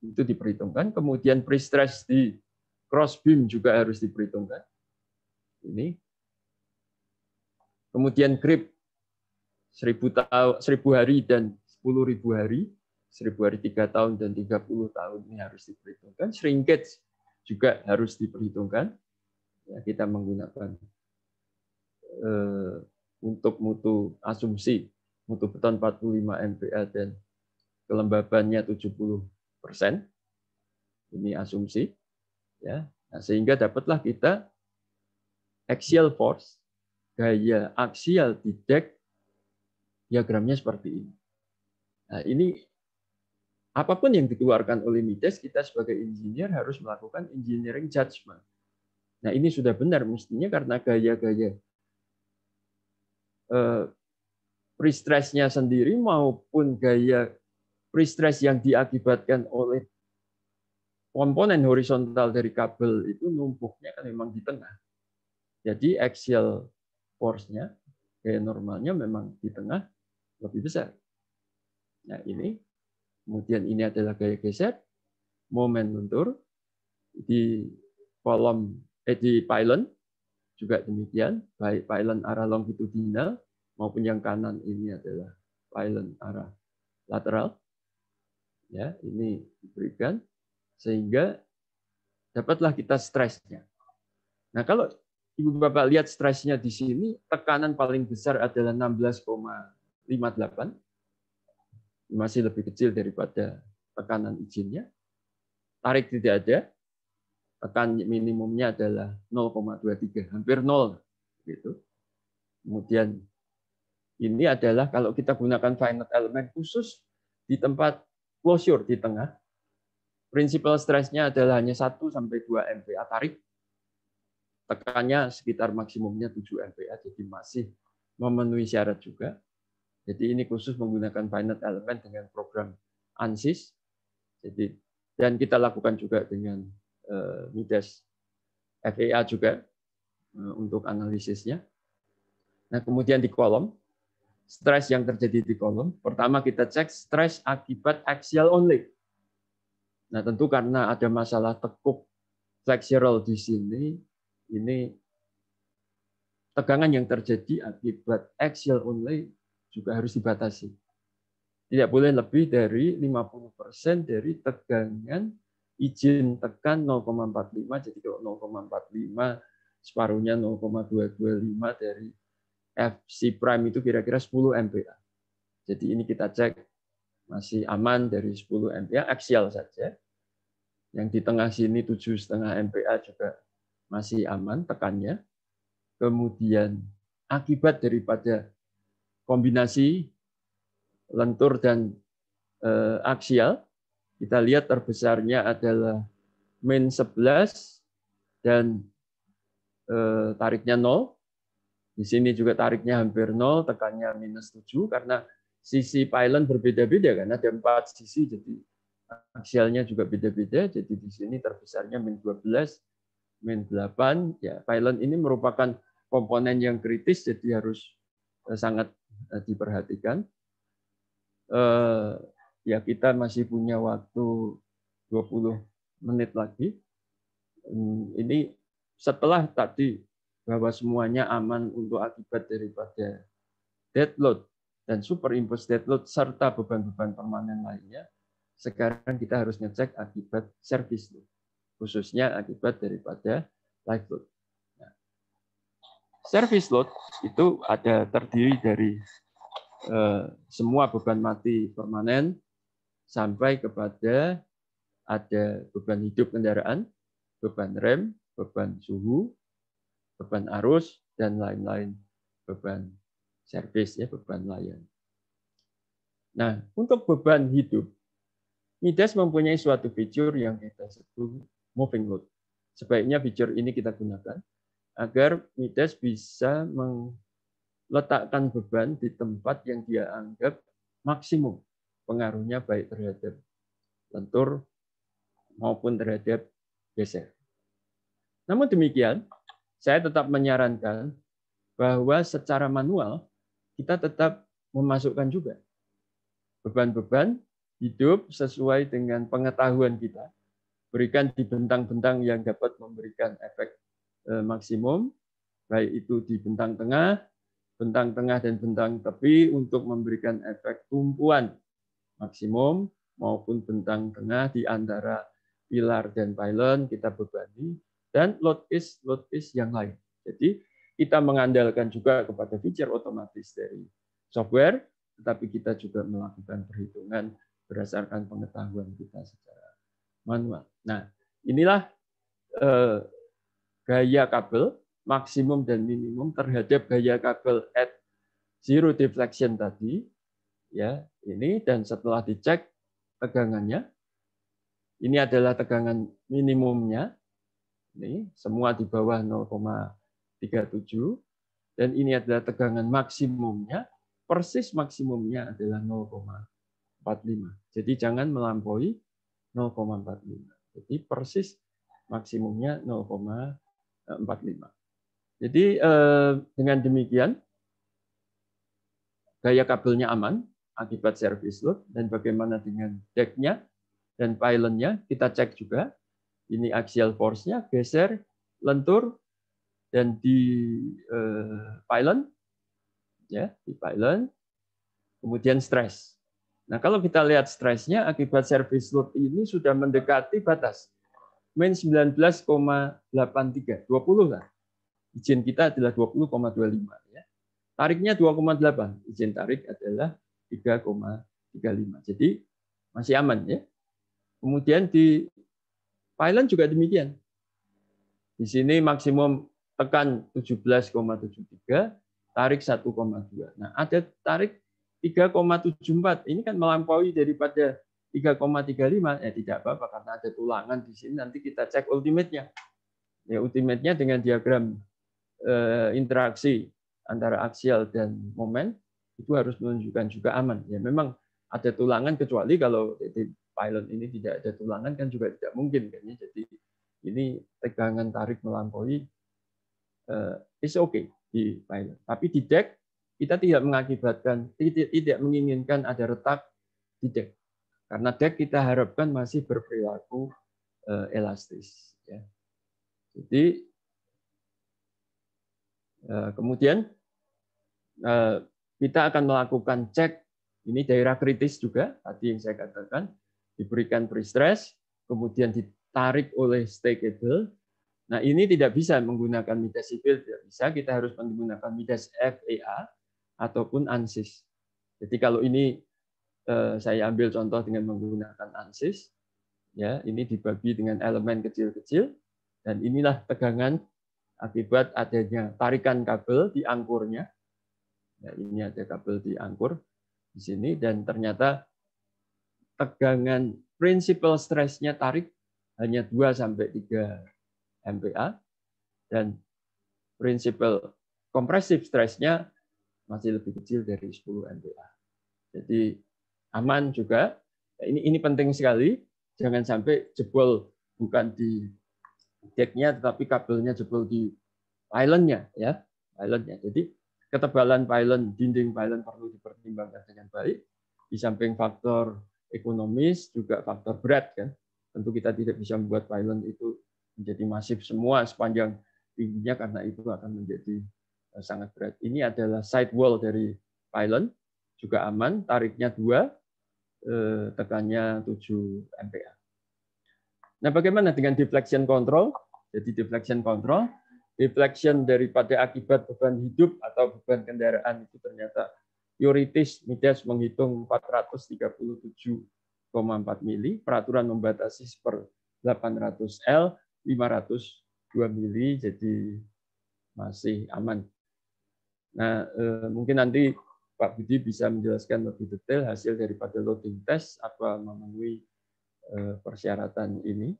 itu diperhitungkan. Kemudian pre-stress di cross beam juga harus diperhitungkan. Ini. Kemudian grip 1000 hari dan 10.000 hari, 1000 hari 3 tahun dan 30 tahun ini harus diperhitungkan. Shrinkage juga harus diperhitungkan. Ya, kita menggunakan untuk mutu asumsi mutu beton 45 MPa dan kelembabannya 70%. Ini asumsi, ya. Nah, sehingga dapatlah kita axial force, gaya aksial di deck, diagramnya seperti ini. Nah, ini apapun yang dikeluarkan oleh Mides, kita sebagai engineer harus melakukan engineering judgment. Nah, ini sudah benar mestinya karena gaya-gaya pre-stress-nya sendiri maupun gaya pre-stress yang diakibatkan oleh komponen horizontal dari kabel itu numpuknya kan memang di tengah. Jadi axial force-nya, gaya normalnya memang di tengah lebih besar. Nah, ini. Kemudian ini adalah gaya geser, momen luntur di kolom di pylon juga demikian, baik pylon arah longitudinal maupun yang kanan ini adalah pylon arah lateral. Ya, ini diberikan sehingga dapatlah kita stresnya. Nah, kalau Ibu Bapak lihat stresnya di sini, tekanan paling besar adalah 16,58. Masih lebih kecil daripada tekanan izinnya. Tarik tidak ada. Tekan minimumnya adalah 0,23, hampir 0 gitu. Kemudian ini adalah kalau kita gunakan finite element khusus di tempat closure di tengah, principal stress-nya adalah hanya 1 sampai 2 MPa tarik. Tekannya sekitar maksimumnya 7 MPa, jadi masih memenuhi syarat juga. Jadi ini khusus menggunakan finite element dengan program ANSYS. Jadi Dan kita lakukan juga dengan Midas FEA juga untuk analisisnya. Nah, kemudian di kolom, stres yang terjadi di kolom, pertama kita cek stres akibat axial only. Nah, tentu karena ada masalah tekuk flexural di sini, ini tegangan yang terjadi akibat axial only juga harus dibatasi. Tidak boleh lebih dari 50% dari tegangan izin tekan 0,45, jadi kalau 0,45 separuhnya 0,225 dari FC prime itu kira-kira 10 MPa. Jadi ini kita cek masih aman dari 10 MPa, axial saja. Yang di tengah sini 7,5 MPa juga masih aman tekannya. Kemudian akibat daripada kombinasi lentur dan aksial, kita lihat terbesarnya adalah min 11 dan tariknya 0. Di sini juga tariknya hampir 0, tekannya minus 7 karena sisi pylon berbeda-beda kan, ada 4 sisi, jadi aksialnya juga beda-beda. Jadi di sini terbesarnya min 12, min 8. Ya, pylon ini merupakan komponen yang kritis, jadi harus sangat diperhatikan. Ya, kita masih punya waktu 20 menit lagi. Ini setelah tadi bahwa semuanya aman untuk akibat daripada dead load dan superimpose dead load serta beban-beban permanen lainnya, sekarang kita harus ngecek akibat service load, khususnya akibat daripada live load. Nah, service load itu ada terdiri dari semua beban mati permanen sampai kepada ada beban hidup kendaraan, beban rem, beban suhu, beban arus, dan lain-lain, beban servis, ya, beban layan. Nah, untuk beban hidup, Midas mempunyai suatu fitur yang kita sebut moving load. Sebaiknya fitur ini kita gunakan agar Midas bisa meletakkan beban di tempat yang dia anggap maksimum pengaruhnya baik terhadap lentur maupun terhadap geser. Namun demikian, saya tetap menyarankan bahwa secara manual kita tetap memasukkan juga beban-beban hidup sesuai dengan pengetahuan kita. Berikan di bentang-bentang yang dapat memberikan efek maksimum, baik itu di bentang tengah dan bentang tepi untuk memberikan efek tumpuan maksimum, maupun bentang tengah di antara pilar dan pylon kita bebani, dan load is yang lain. Jadi kita mengandalkan juga kepada fitur otomatis dari software, tetapi kita juga melakukan perhitungan berdasarkan pengetahuan kita secara manual. Nah, inilah gaya kabel maksimum dan minimum terhadap gaya kabel at zero deflection tadi, ya ini, dan setelah dicek tegangannya, ini adalah tegangan minimumnya. Ini semua di bawah 0,37 dan ini adalah tegangan maksimumnya, persis maksimumnya adalah 0,45. Jadi jangan melampaui 0,45. Jadi persis maksimumnya 0,45. Jadi dengan demikian gaya kabelnya aman akibat service load, dan bagaimana dengan deck-nya dan pylon-nya kita cek juga. Ini axial force-nya, geser, lentur, dan di pylon, ya, di pylon, kemudian stres. Nah, kalau kita lihat stresnya akibat service load ini sudah mendekati batas min 19,83, 20 lah. Izin kita adalah 20,25. Ya. Tariknya 2,8. Izin tarik adalah 3,35. Jadi masih aman, ya. Kemudian di pylon juga demikian. Di sini maksimum tekan 17,73, tarik 1,2. Nah, ada tarik 3,74. Ini kan melampaui daripada 3,35. Ya tidak apa-apa karena ada tulangan di sini. Nanti kita cek ultimate-nya. Ya, ultimate-nya dengan diagram interaksi antara aksial dan momen itu harus menunjukkan juga aman. Ya, memang ada tulangan kecuali kalau pylon ini tidak ada tulangan kan juga tidak mungkin kan ya. Jadi ini tegangan tarik melampaui is okay di pylon. Tapi di deck kita tidak mengakibatkan, tidak menginginkan ada retak di deck. Karena deck kita harapkan masih berperilaku elastis. Ya. Jadi kemudian kita akan melakukan cek, ini daerah kritis juga, tadi yang saya katakan, diberikan pre-stress, kemudian ditarik oleh stay cable. Nah ini tidak bisa menggunakan midas sipil, tidak bisa, kita harus menggunakan midas FEA ataupun ANSYS. Jadi kalau ini saya ambil contoh dengan menggunakan ANSYS, ya ini dibagi dengan elemen kecil-kecil, dan inilah tegangan akibat adanya tarikan kabel di angkurnya. Ya, ini ada kabel di angkur di sini, dan ternyata tegangan principal stress-nya tarik hanya 2-3 MPa, dan principal compressive stress-nya masih lebih kecil dari 10 MPa. Jadi aman juga. Ini penting sekali. Jangan sampai jebol bukan di deck-nya, tetapi kabelnya jebol di pylon-nya, ya, pylon-nya. Jadi ketebalan pylon, dinding pylon perlu dipertimbangkan dengan baik. Di samping faktor ekonomis, juga faktor berat, kan. Tentu kita tidak bisa membuat pylon itu menjadi masif semua sepanjang tingginya, karena itu akan menjadi sangat berat. Ini adalah side wall dari pylon, juga aman, tariknya 2, tekannya 7 MPa. Nah, bagaimana dengan deflection control? Jadi deflection control, deflection daripada akibat beban hidup atau beban kendaraan itu ternyata teoritis midas menghitung 437,4 mili, peraturan membatasi per 800 L, 502 mili, jadi masih aman. Nah, mungkin nanti Pak Budi bisa menjelaskan lebih detail hasil daripada loading test apa memenuhi persyaratan ini.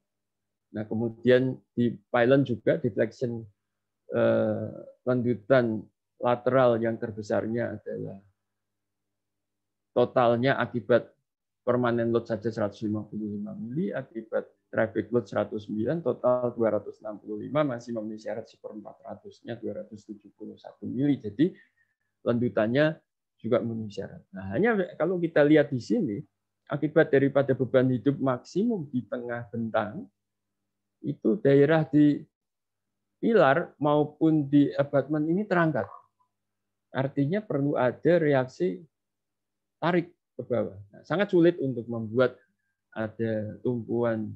Nah, kemudian di pylon juga deflection lanjutan lateral yang terbesarnya adalah totalnya akibat permanen load saja 155 mili, akibat traffic load 109, total 265, masih memenuhi syarat 1/400-nya 271 mili. Jadi lanjutannya juga memenuhi syarat. Nah, hanya kalau kita lihat di sini, akibat daripada beban hidup maksimum di tengah bentang, itu daerah di pilar maupun di abutment ini terangkat. Artinya perlu ada reaksi tarik ke bawah. Nah, sangat sulit untuk membuat ada tumpuan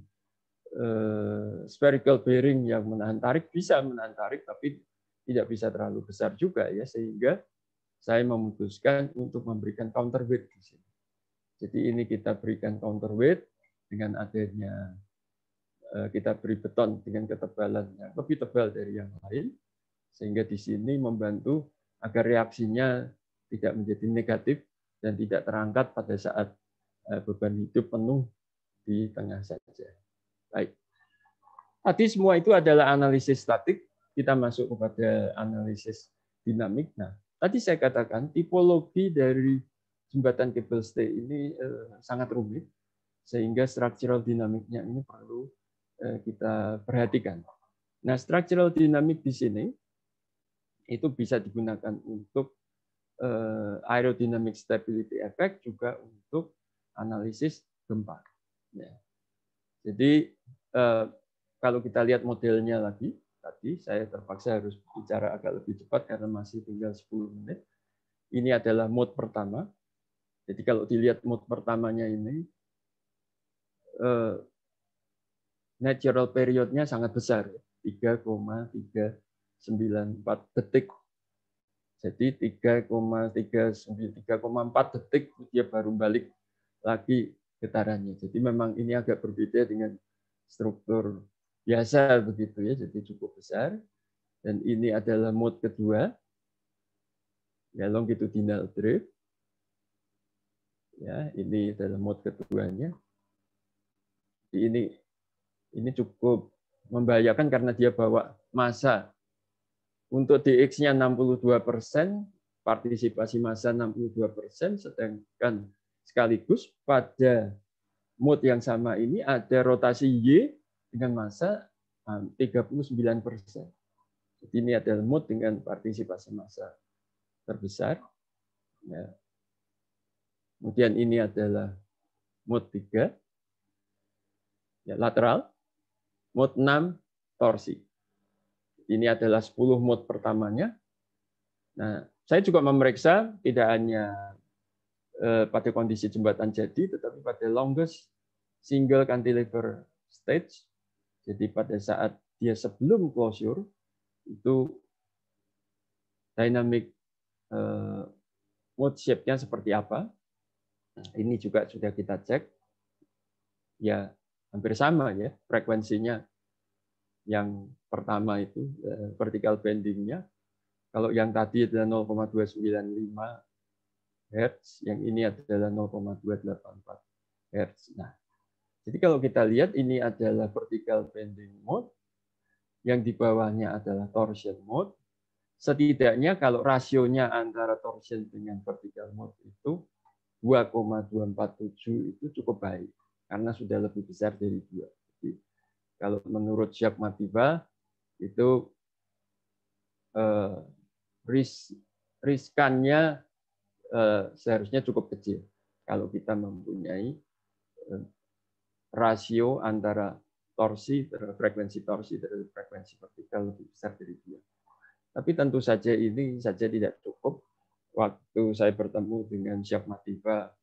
spherical bearing yang menahan tarik, bisa menahan tarik, tapi tidak bisa terlalu besar juga, ya, sehingga saya memutuskan untuk memberikan counterweight di sini. Jadi ini kita berikan counterweight dengan adanya kita beri beton dengan ketebalan yang lebih tebal dari yang lain, sehingga di sini membantu agar reaksinya tidak menjadi negatif dan tidak terangkat pada saat beban hidup penuh di tengah saja. Baik. Tadi semua itu adalah analisis statik, kita masuk kepada analisis dinamik. Nah, tadi saya katakan tipologi dari jembatan cable stay ini sangat rumit, sehingga structural dinamiknya ini perlu kita perhatikan. Nah, structural dinamik di sini itu bisa digunakan untuk aerodynamic stability effect, juga untuk analisis gempa. Ya. Jadi kalau kita lihat modelnya lagi, tadi saya terpaksa harus bicara agak lebih cepat karena masih tinggal 10 menit. Ini adalah mode pertama. Jadi kalau dilihat mode pertamanya ini, natural period-nya sangat besar, 3,394 detik. Jadi 3,4 detik dia baru balik lagi getarannya. Jadi memang ini agak berbeda dengan struktur biasa begitu, ya. Jadi cukup besar. Dan ini adalah mode kedua, ya, longitudinal drift. Ya, ini adalah mode keduanya. Ini cukup membahayakan karena dia bawa massa. Untuk DX-nya 62%, partisipasi massa 62%, sedangkan sekaligus pada mode yang sama ini ada rotasi Y dengan massa 39%. Jadi ini adalah mode dengan partisipasi massa terbesar. Ya. Kemudian ini adalah mode 3, ya, lateral. Mode 6, torsi. Ini adalah 10 mode pertamanya. Nah, saya juga memeriksa tidak hanya pada kondisi jembatan jadi, tetapi pada longest single cantilever stage. Jadi pada saat dia sebelum closure, itu dynamic mode shape-nya seperti apa. Nah, ini juga sudah kita cek. Ya, hampir sama ya, frekuensinya. Yang pertama itu vertical bending-nya. Kalau yang tadi adalah 0,295 Hz, yang ini adalah 0,284 Hz. Nah, jadi kalau kita lihat ini adalah vertical bending mode, yang di bawahnya adalah torsion mode. Setidaknya kalau rasionya antara torsion dengan vertical mode itu 2,247 itu cukup baik, karena sudah lebih besar dari 2. Jadi, kalau menurut Jacques Mativa itu riskannya seharusnya cukup kecil kalau kita mempunyai rasio antara torsi terhadap frekuensi torsi terhadap frekuensi vertikal lebih besar dari 2. Tapi tentu saja ini saja tidak cukup. Waktu saya bertemu dengan Jacques Mativa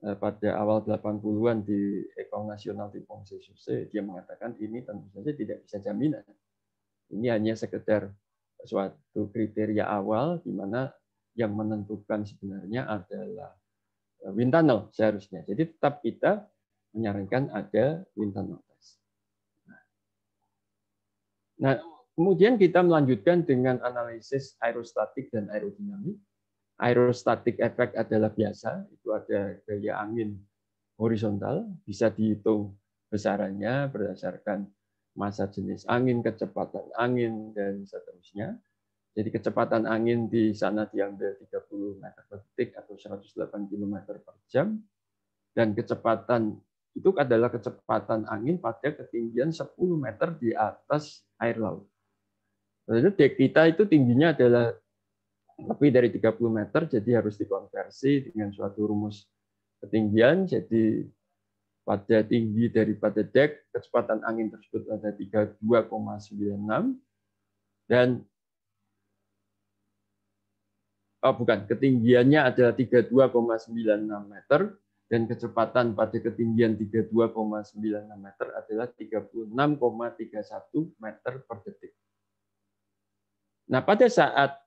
pada awal 80-an di École Nationale de Pont-et-Chaussées, dia mengatakan ini tentu saja tidak bisa jaminan. Ini hanya sekedar suatu kriteria awal di mana yang menentukan sebenarnya adalah wind tunnel seharusnya. Jadi tetap kita menyarankan ada wind tunnel test. Nah, kemudian kita melanjutkan dengan analisis aerostatik dan aerodinamik. Aerostatic effect adalah biasa, itu ada gaya angin horizontal, bisa dihitung besarannya berdasarkan massa jenis angin, kecepatan angin, dan seterusnya. Jadi kecepatan angin di sana diambil 30 meter per detik atau 108 km per jam. Dan kecepatan itu adalah kecepatan angin pada ketinggian 10 meter di atas air laut. Jadi dek kita itu tingginya adalah lebih dari 30 meter, jadi harus dikonversi dengan suatu rumus ketinggian. Jadi pada tinggi daripada dek, kecepatan angin tersebut ada 32,96 dan ketinggiannya adalah 32,96 meter dan kecepatan pada ketinggian 32,96 meter adalah 36,31 meter per detik. Nah, pada saat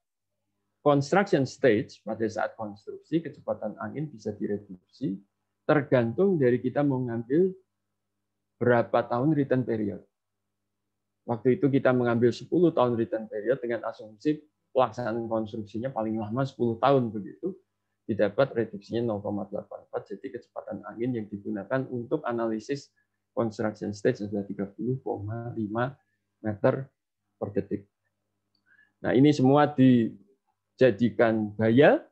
construction stage, pada saat konstruksi, kecepatan angin bisa direduksi tergantung dari kita mau ngambil berapa tahun return period. Waktu itu kita mengambil 10 tahun return period dengan asumsi pelaksanaan konstruksinya paling lama 10 tahun begitu, didapat reduksinya 0,84, jadi kecepatan angin yang digunakan untuk analisis construction stage adalah 30,5 meter per detik. Nah, ini semua dijadikan gaya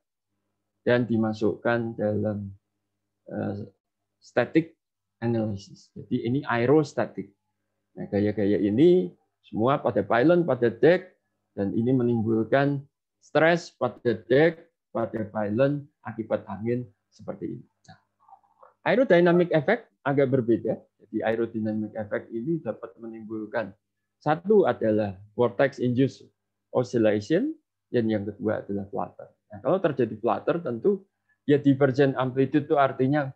dan dimasukkan dalam static analysis. Jadi ini aerostatic. Nah, gaya-gaya ini semua pada pylon, pada deck, dan ini menimbulkan stres pada deck, pada pylon akibat angin seperti ini. Nah, aerodynamic effect agak berbeda. Jadi aerodynamic effect ini dapat menimbulkan, satu adalah vortex induced oscillation, dan yang kedua adalah flutter. Nah, kalau terjadi flutter tentu ya divergent amplitude itu artinya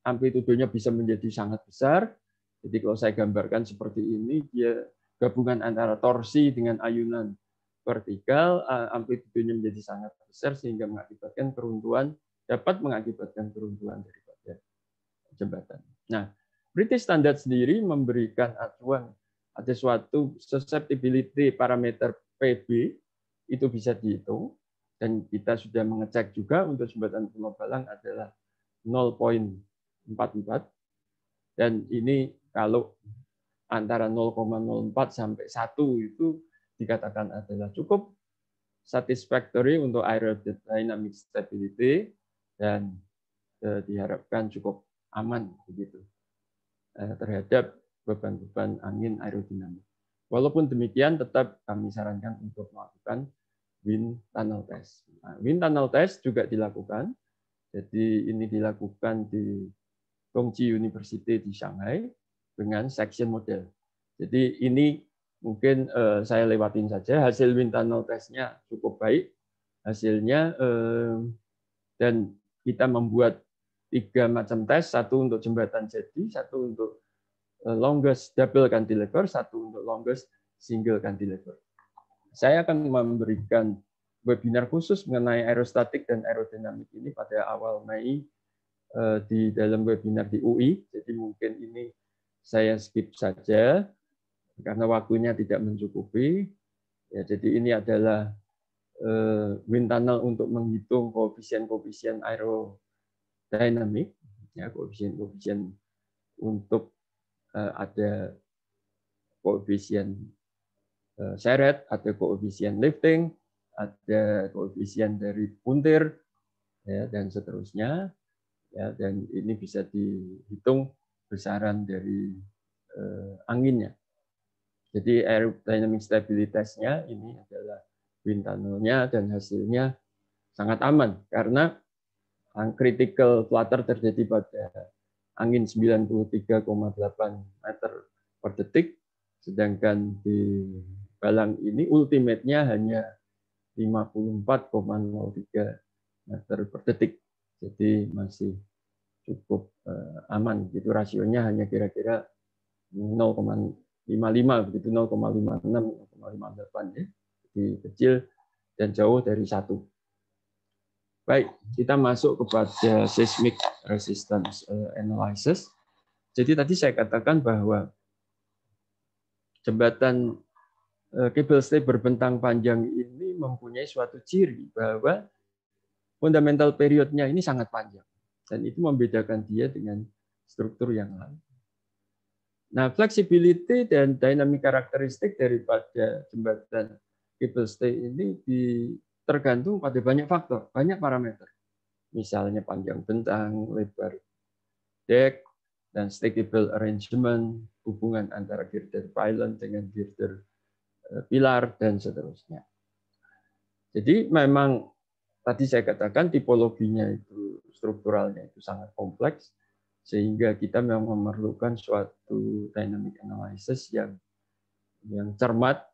amplitudenya bisa menjadi sangat besar. Jadi kalau saya gambarkan seperti ini, dia gabungan antara torsi dengan ayunan vertikal, amplitudenya menjadi sangat besar sehingga mengakibatkan keruntuhan, dapat mengakibatkan keruntuhan daripada jembatan. Nah, British Standard sendiri memberikan acuan ada suatu susceptibility parameter PB, itu bisa dihitung, dan kita sudah mengecek juga untuk jembatan Pulau Balang adalah 0,44, dan ini kalau antara 0,04 sampai 1 itu dikatakan adalah cukup satisfactory untuk aerodynamic stability dan diharapkan cukup aman begitu terhadap beban-beban angin aerodinamik. Walaupun demikian, tetap kami sarankan untuk melakukan wind tunnel test. Nah, wind tunnel test juga dilakukan. Jadi ini dilakukan di Tongji University di Shanghai dengan section model. Jadi ini mungkin saya lewatin saja. Hasil wind tunnel testnya cukup baik hasilnya, dan kita membuat 3 macam tes, satu untuk jembatan jadi, satu untuk longest double cantilever, satu untuk longest single cantilever. Saya akan memberikan webinar khusus mengenai aerostatik dan aerodinamik ini pada awal Mei di dalam webinar di UI. Jadi mungkin ini saya skip saja karena waktunya tidak mencukupi. Ya, jadi ini adalah wind tunnel untuk menghitung koefisien-koefisien aerodinamik, ya, koefisien-koefisien untuk ada koefisien seret, ada koefisien lifting, ada koefisien dari puntir, ya, dan seterusnya, ya, dan ini bisa dihitung besaran dari anginnya. Jadi aerodynamic stabilitasnya ini adalah wind tunnel-nya, dan hasilnya sangat aman karena critical flutter terjadi pada angin 93,8 meter per detik, sedangkan di Balang ini ultimate-nya hanya 54,03 meter per detik. Jadi masih cukup aman. Itu rasionya hanya kira-kira 0,55 begitu, 0,56, 0,58 ya. Jadi kecil dan jauh dari 1. Baik, kita masuk kepada seismic resistance analysis. Jadi tadi saya katakan bahwa jembatan kabel stay berbentang panjang ini mempunyai suatu ciri bahwa fundamental periodnya ini sangat panjang, dan itu membedakan dia dengan struktur yang lain. Nah, flexibility dan dynamic karakteristik daripada jembatan kabel stay ini tergantung pada banyak faktor, banyak parameter. Misalnya panjang bentang, lebar deck, dan stackable arrangement, hubungan antara girder pylon dengan girder pilar, dan seterusnya. Jadi memang tadi saya katakan tipologinya itu, strukturalnya itu sangat kompleks, sehingga kita memang memerlukan suatu dynamic analysis yang cermat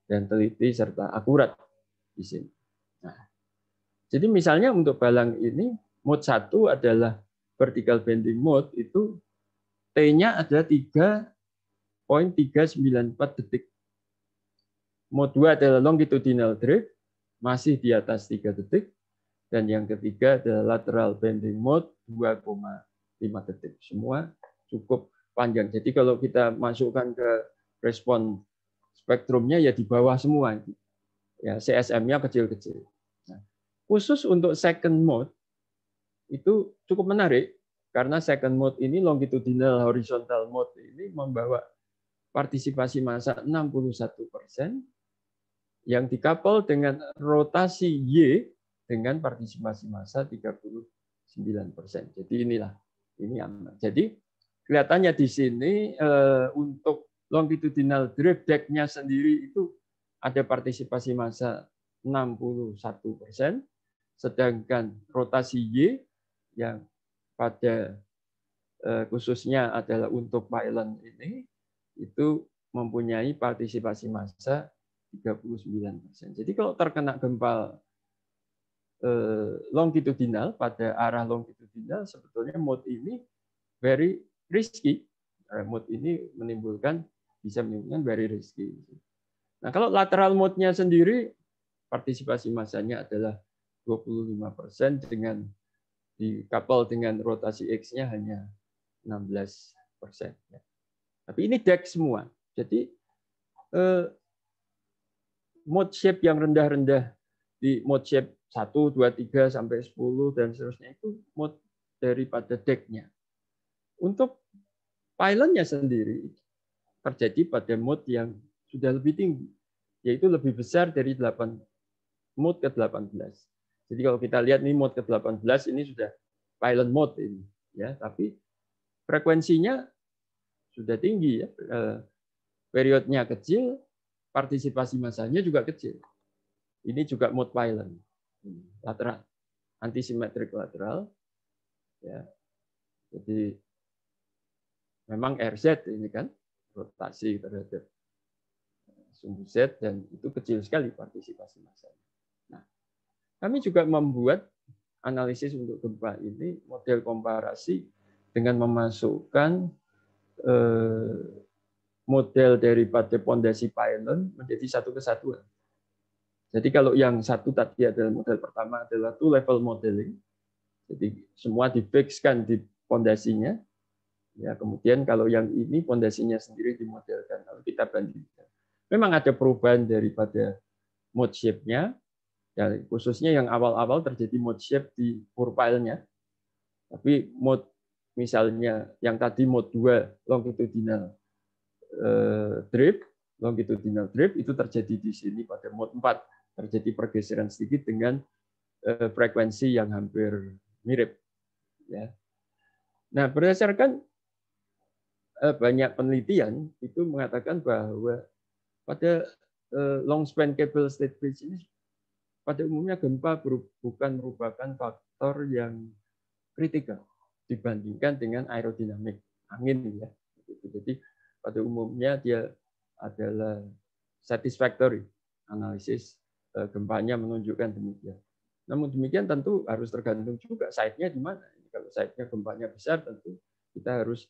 dan teliti serta akurat di sini. Nah, jadi misalnya untuk Balang ini, mode 1 adalah vertical bending mode, itu T-nya ada 3.394 detik. Mode 2 adalah longitudinal drift, masih di atas 3 detik. Dan yang ketiga adalah lateral bending mode, 2,5 detik. Semua cukup panjang. Jadi kalau kita masukkan ke respon spektrumnya, ya di bawah semua. Ya, CSM-nya kecil-kecil. Nah, khusus untuk second mode itu cukup menarik karena second mode ini longitudinal horizontal mode ini membawa partisipasi massa 61% yang dikapal dengan rotasi Y dengan partisipasi massa 39%. Jadi ini aman. Jadi kelihatannya di sini untuk longitudinal drift deck-nya sendiri itu ada partisipasi massa 61%, sedangkan rotasi Y yang pada khususnya adalah untuk pylon ini itu mempunyai partisipasi massa 39%. Jadi kalau terkena gempa longitudinal pada arah longitudinal, sebetulnya mode ini very risky. Mode ini bisa menimbulkan very risky. Nah, kalau lateral mode-nya sendiri partisipasi massanya adalah 25% dengan dikapal dengan rotasi X-nya hanya 16%. Tapi ini deck semua. Jadi mode shape yang rendah-rendah di mode shape 1, 2, 3, sampai 10, dan seterusnya itu mode daripada deck-nya. Untuk pylon-nya sendiri terjadi pada mode yang sudah lebih tinggi, yaitu lebih besar dari mode ke-18. Jadi kalau kita lihat nih mode ke-18 ini sudah pylon mode ini, ya, tapi frekuensinya sudah tinggi ya. Periodnya kecil, partisipasi massanya juga kecil. Ini juga mode violent. Lateral, antisimmetrik lateral. Ya. Jadi memang RZ ini kan rotasi terhadap sumbu Z dan itu kecil sekali partisipasi massanya. Nah, kami juga membuat analisis untuk gempa ini model komparasi dengan memasukkan model daripada pondasi pylon menjadi satu kesatuan. Jadi kalau yang satu tadi adalah model pertama adalah two level modeling. Jadi semua difixkan di pondasinya. Ya, kemudian kalau yang ini pondasinya sendiri dimodelkan. Lalu kita bandingkan. Memang ada perubahan daripada mode shape-nya. Ya, khususnya yang awal-awal terjadi mode shape di profile-nya. Tapi mode misalnya yang tadi mode 2 longitudinal drift itu terjadi di sini pada mode 4 terjadi pergeseran sedikit dengan frekuensi yang hampir mirip ya. Nah, berdasarkan banyak penelitian itu mengatakan bahwa pada long span cable state bridge ini pada umumnya gempa bukan merupakan faktor yang kritikal dibandingkan dengan aerodinamik angin ya. Jadi pada umumnya dia adalah satisfactory analisis gempanya menunjukkan demikian. Namun demikian tentu harus tergantung juga site-nya di mana. Kalau site-nya gempanya besar tentu kita harus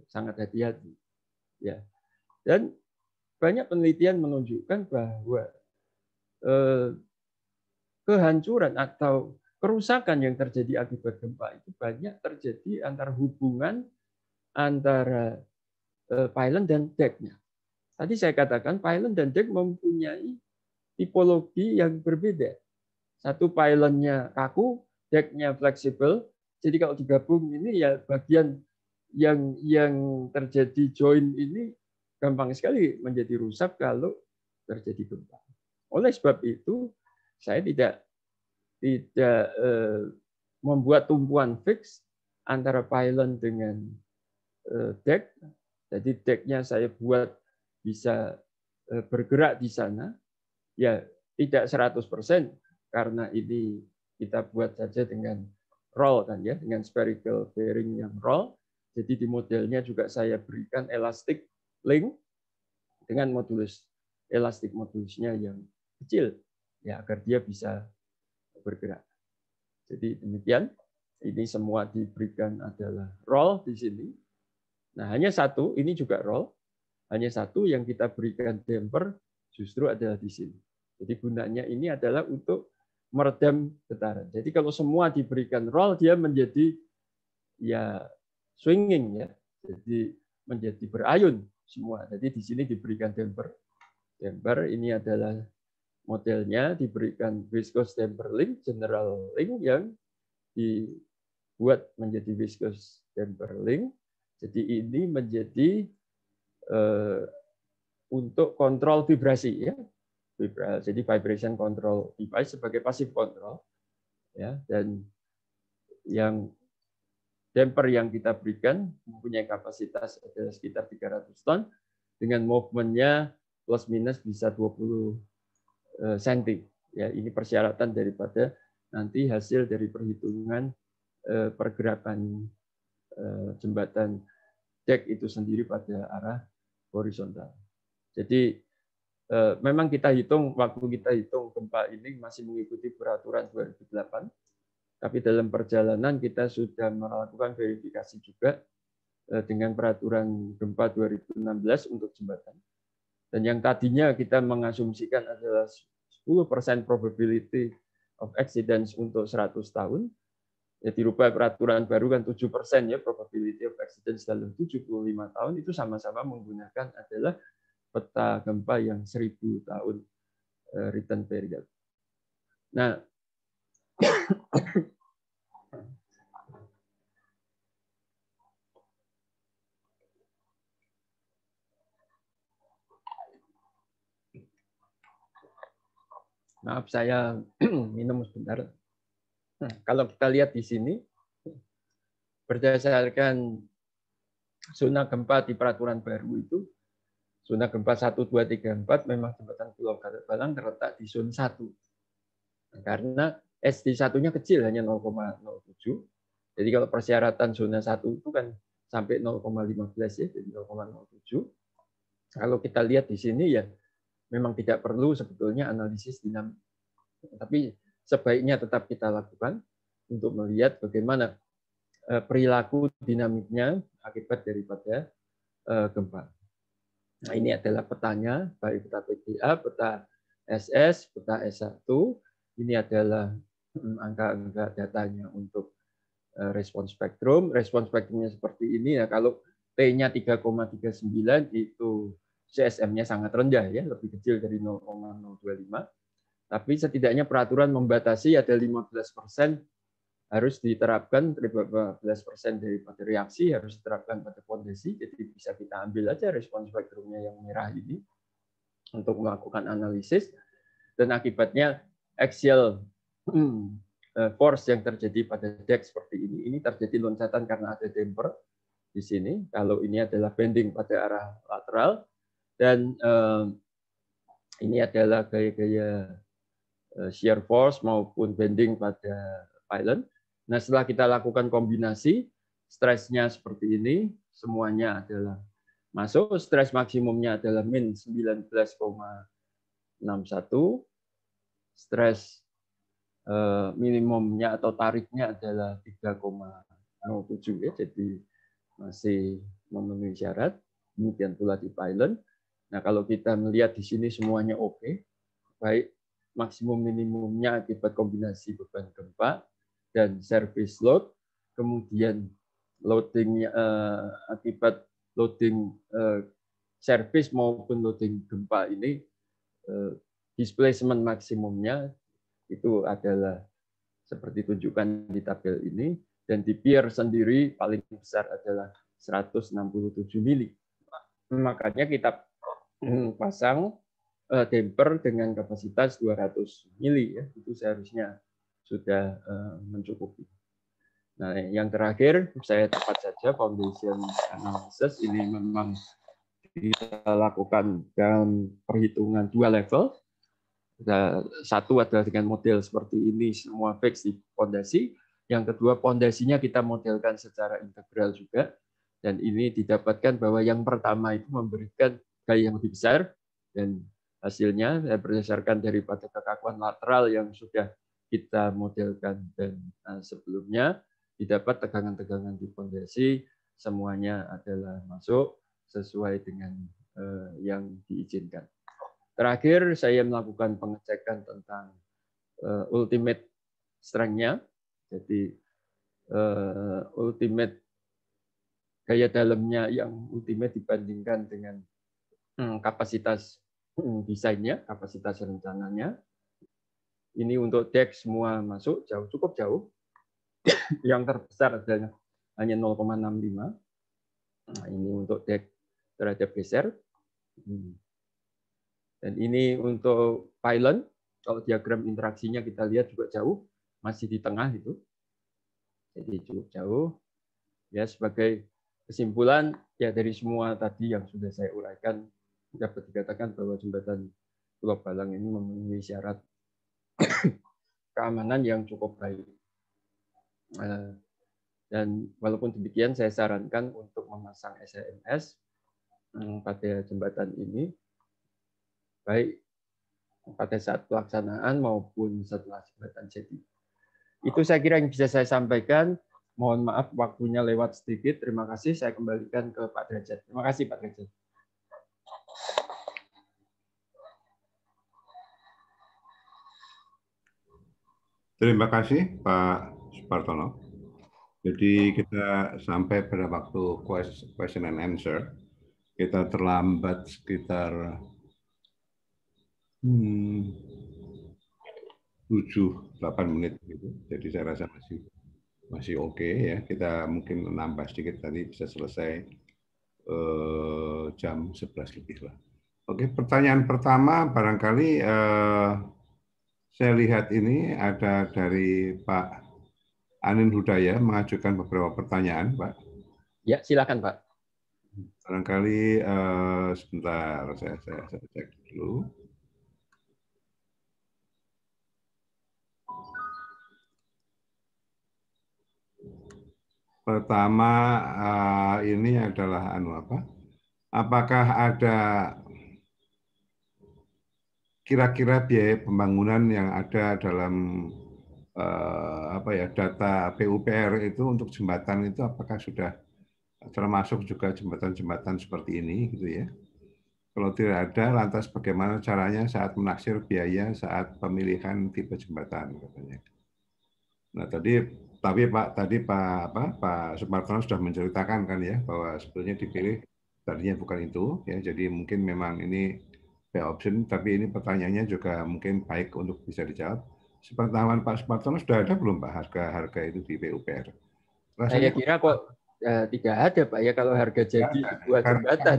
sangat hati-hati. Ya. Dan banyak penelitian menunjukkan bahwa kehancuran atau kerusakan yang terjadi akibat gempa itu banyak terjadi antara hubungan antara pylon dan deck-nya. Tadi saya katakan pylon dan deck mempunyai tipologi yang berbeda. Satu pylonnya kaku, deck-nya fleksibel. Jadi kalau digabung ini ya bagian yang terjadi join ini gampang sekali menjadi rusak kalau terjadi gempa. Oleh sebab itu saya tidak membuat tumpuan fix antara pylon dengan deck. Jadi deck-nya saya buat bisa bergerak di sana. Ya, tidak 100% karena ini kita buat saja dengan roll kan ya, dengan spherical bearing yang roll. Jadi di modelnya juga saya berikan elastic link dengan modulus elastic modulusnya yang kecil ya agar dia bisa bergerak. Jadi demikian. Ini semua diberikan adalah roll di sini. Nah, hanya satu, ini juga roll. Hanya satu yang kita berikan damper justru adalah di sini. Jadi gunanya ini adalah untuk meredam getaran. Jadi kalau semua diberikan roll, dia menjadi ya swinging ya. Jadi menjadi berayun semua. Jadi di sini diberikan damper. Damper ini adalah modelnya, diberikan viscous damper link, general link yang dibuat menjadi viscous damper link. Jadi ini menjadi untuk kontrol vibrasi ya. Jadi vibration control device sebagai passive control ya, dan yang damper yang kita berikan mempunyai kapasitas adalah sekitar 300 ton dengan movementnya plus minus bisa 20 cm ya. Ini persyaratan daripada nanti hasil dari perhitungan pergerakan jembatan deck itu sendiri pada arah horizontal. Jadi memang kita hitung, waktu kita hitung gempa ini masih mengikuti peraturan 2008, tapi dalam perjalanan kita sudah melakukan verifikasi juga dengan peraturan gempa 2016 untuk jembatan. Dan yang tadinya kita mengasumsikan adalah 10% probability of accidents untuk 100 tahun, ya dirubah peraturan baru kan 7% ya probability of accidents dalam 75 tahun, itu sama-sama menggunakan adalah peta gempa yang 1000 tahun return period. Nah, maaf saya minum sebentar. Nah, kalau kita lihat di sini, berdasarkan zona gempa di peraturan baru itu, zona gempa 1, 2, 3, 4 memang jembatan Pulau Balang terletak di zona 1. Karena SD1-nya kecil, hanya 0,07. Jadi kalau persyaratan zona 1 itu kan sampai 0,15 ya, jadi 0,07. Kalau kita lihat di sini ya memang tidak perlu sebetulnya analisis dinamik. Tapi sebaiknya tetap kita lakukan untuk melihat bagaimana perilaku dinamiknya akibat daripada gempa. Nah, ini adalah petanya, baik peta PGA, peta SS, peta S1. Ini adalah angka-angka datanya untuk respons spektrum. Respons spektrumnya seperti ini. Ya, kalau T-nya 3,39 itu CSM-nya sangat rendah, ya, lebih kecil dari 0,025. Tapi setidaknya peraturan membatasi ada 15% harus diterapkan, 15% daripada reaksi harus diterapkan pada fondasi. Jadi bisa kita ambil aja respons spektrumnya yang merah ini untuk melakukan analisis. Dan akibatnya axial force yang terjadi pada deck seperti ini terjadi loncatan karena ada damper di sini. Kalau ini adalah bending pada arah lateral, dan ini adalah gaya-gaya shear force maupun bending pada pylon. Nah, setelah kita lakukan kombinasi, stresnya seperti ini, semuanya adalah masuk. Stres maksimumnya adalah min 19,61. Stres minimumnya atau tariknya adalah 3,07 ya, jadi masih memenuhi syarat. Demikian pula di pylon. Nah, kalau kita melihat di sini semuanya oke, baik maksimum minimumnya akibat kombinasi beban gempa dan service load, kemudian loadingnya akibat loading service maupun loading gempa ini, displacement maksimumnya itu adalah seperti tunjukkan di tabel ini, dan di pier sendiri paling besar adalah 167 mili. Makanya kita pasang damper dengan kapasitas 200 mili, ya, itu seharusnya sudah mencukupi. Nah, yang terakhir saya tepat saja foundation analysis ini memang kita lakukan dalam perhitungan 2 level. Satu adalah dengan model seperti ini, semua fix di fondasi. Yang kedua, fondasinya kita modelkan secara integral juga. Dan ini didapatkan bahwa yang pertama itu memberikan gaya yang lebih besar, dan hasilnya berdasarkan daripada kekakuan lateral yang sudah kita modelkan dan sebelumnya, didapat tegangan-tegangan di fondasi semuanya adalah masuk sesuai dengan yang diizinkan. Terakhir, saya melakukan pengecekan tentang ultimate strength-nya. Jadi ultimate gaya dalamnya yang ultimate dibandingkan dengan kapasitas desainnya, kapasitas rencananya. Ini untuk deck semua masuk jauh, cukup jauh. Yang terbesar adalah hanya 0,65. Nah, ini untuk deck terhadap geser. Dan ini untuk pylon, kalau diagram interaksinya kita lihat juga jauh, masih di tengah itu. Jadi cukup jauh. Ya, sebagai kesimpulan, ya dari semua tadi yang sudah saya uraikan, dapat dikatakan bahwa jembatan Pulau Balang ini memenuhi syarat keamanan yang cukup baik. Dan walaupun demikian, saya sarankan untuk memasang SMS pada jembatan ini, baik pada saat pelaksanaan maupun setelah jembatan jadi. Itu saya kira yang bisa saya sampaikan. Mohon maaf waktunya lewat sedikit. Terima kasih. Saya kembalikan ke Pak Derajat. Terima kasih Pak Derajat. Terima kasih Pak Supartono. Jadi kita sampai pada waktu question and answer. Kita terlambat sekitar 7-8 menit gitu. Jadi saya rasa masih oke ya. Kita mungkin nambah sedikit tadi bisa selesai jam 11 lebih lah. Oke, pertanyaan pertama barangkali saya lihat ini ada dari Pak Anin Hudaya mengajukan beberapa pertanyaan, Pak. Ya, silakan Pak. Barangkali sebentar, saya cek dulu. Pertama ini adalah apakah ada kira-kira biaya pembangunan yang ada dalam data PUPR itu untuk jembatan itu apakah sudah termasuk juga jembatan-jembatan seperti ini gitu ya? Kalau tidak ada, lantas bagaimana caranya saat menaksir biaya saat pemilihan tipe jembatan katanya. Nah Pak Sumartono sudah menceritakan kan ya bahwa sebetulnya dipilih tadinya bukan itu ya, jadi mungkin memang ini option, tapi ini pertanyaannya juga mungkin baik untuk bisa dijawab. Sepengetahuan Pak Sumartono sudah ada belum Pak harga itu di PUPR? Saya kira kok tidak ada Pak ya kalau harga jadi sebuah jembatan.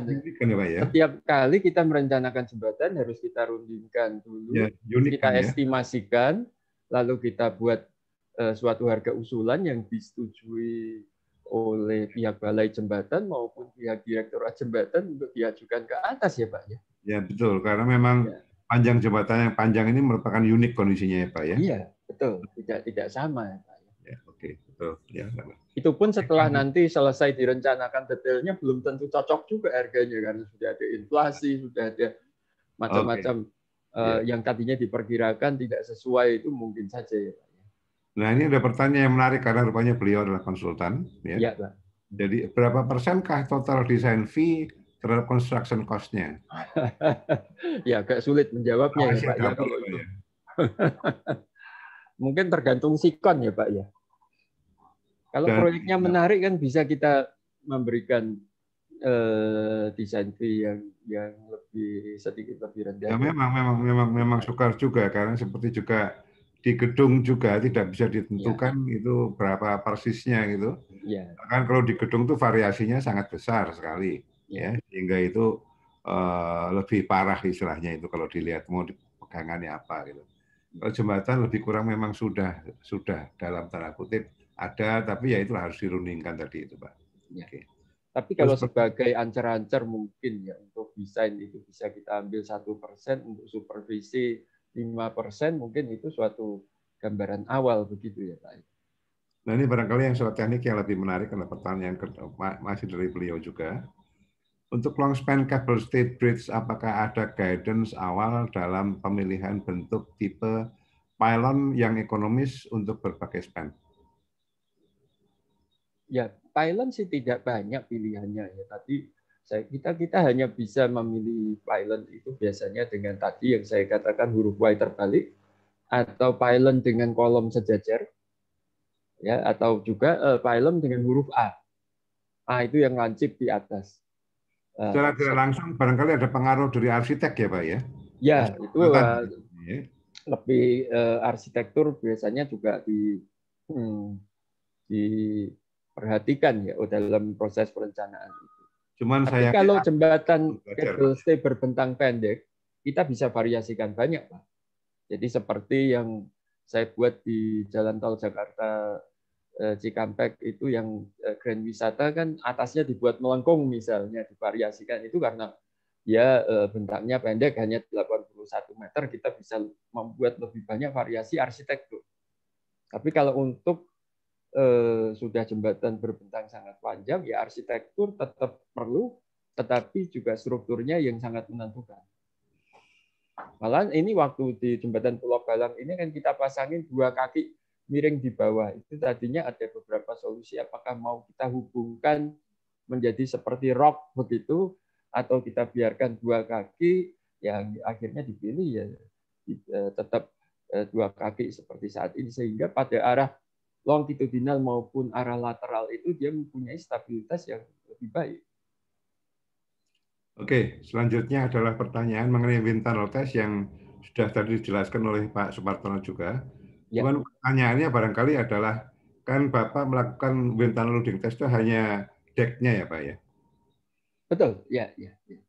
Setiap kali kita merencanakan jembatan harus kita rundingkan dulu, ya, kita estimasikan, lalu kita buat suatu harga usulan yang disetujui oleh pihak balai jembatan maupun pihak direktorat jembatan untuk diajukan ke atas ya Pak ya. Ya betul, karena memang panjang jembatan yang panjang ini merupakan unik kondisinya ya Pak ya. Iya betul, tidak sama ya Pak. Ya, oke, betul. Ya, itu pun setelah nanti selesai direncanakan detailnya belum tentu cocok juga harganya karena sudah ada inflasi, sudah ada macam-macam yang tadinya diperkirakan tidak sesuai, itu mungkin saja ya Pak. Nah ini ada pertanyaan yang menarik karena rupanya beliau adalah konsultan. Ya Pak. Jadi berapa persenkah total design fee terhadap construction cost-nya? Ya agak sulit menjawabnya ya Pak ya kalau itu. Mungkin tergantung sikon ya Pak ya. Kalau proyeknya menarik kan bisa kita memberikan desain fee yang lebih sedikit lebih rendah. Ya memang sukar juga karena seperti juga di gedung juga tidak bisa ditentukan itu berapa persisnya gitu. Ya. Kan kalau di gedung tuh variasinya sangat besar sekali ya sehingga itu lebih parah istilahnya itu kalau dilihat mau pegangannya apa gitu. Kalau jembatan lebih kurang memang sudah dalam tanda kutip ada, tapi ya itu harus dirundingkan tadi itu Pak. Ya. Okay. Tapi kalau sebagai ancar-ancar mungkin ya untuk desain itu bisa kita ambil 1%, untuk supervisi 5%, mungkin itu suatu gambaran awal begitu ya Pak. Nah ini barangkali yang soal teknik yang lebih menarik adalah pertanyaan masih dari beliau juga. Untuk long span cable stayed bridge, apakah ada guidance awal dalam pemilihan bentuk tipe pylon yang ekonomis untuk berbagai span? Ya, pylon sih tidak banyak pilihannya ya. Tapi kita hanya bisa memilih pylon itu biasanya dengan tadi yang saya katakan huruf Y terbalik, atau pylon dengan kolom sejajar, ya, atau juga pylon dengan huruf A. A itu yang lancip di atas. Secara tidak langsung barangkali ada pengaruh dari arsitek ya Pak ya? Ya, itu lebih arsitektur biasanya juga diperhatikan ya dalam proses perencanaan itu. Tapi kalau jembatan kabel stay berbentang pendek, kita bisa variasikan banyak Pak. Jadi seperti yang saya buat di Jalan Tol Jakarta Cikampek itu yang Grand Wisata kan atasnya dibuat melengkung misalnya, divariasikan itu karena ya bentangnya pendek hanya 81 meter, kita bisa membuat lebih banyak variasi arsitektur. Tapi kalau untuk sudah jembatan berbentang sangat panjang, ya arsitektur tetap perlu, tetapi juga strukturnya yang sangat menentukan. Malah ini waktu di jembatan Pulau Balang ini kan kita pasangin 2 kaki miring di bawah. Itu tadinya ada beberapa solusi, apakah mau kita hubungkan menjadi seperti rok begitu, atau kita biarkan 2 kaki, yang akhirnya dipilih ya tetap 2 kaki seperti saat ini, sehingga pada arah longitudinal maupun arah lateral itu dia mempunyai stabilitas yang lebih baik. Oke, selanjutnya adalah pertanyaan mengenai wind tunnel test yang sudah tadi dijelaskan oleh Pak Sumartono juga. Ya. Cuman pertanyaannya barangkali adalah, kan Bapak melakukan wind tunnel loading test itu hanya deck-nya ya Pak ya? Betul, ya.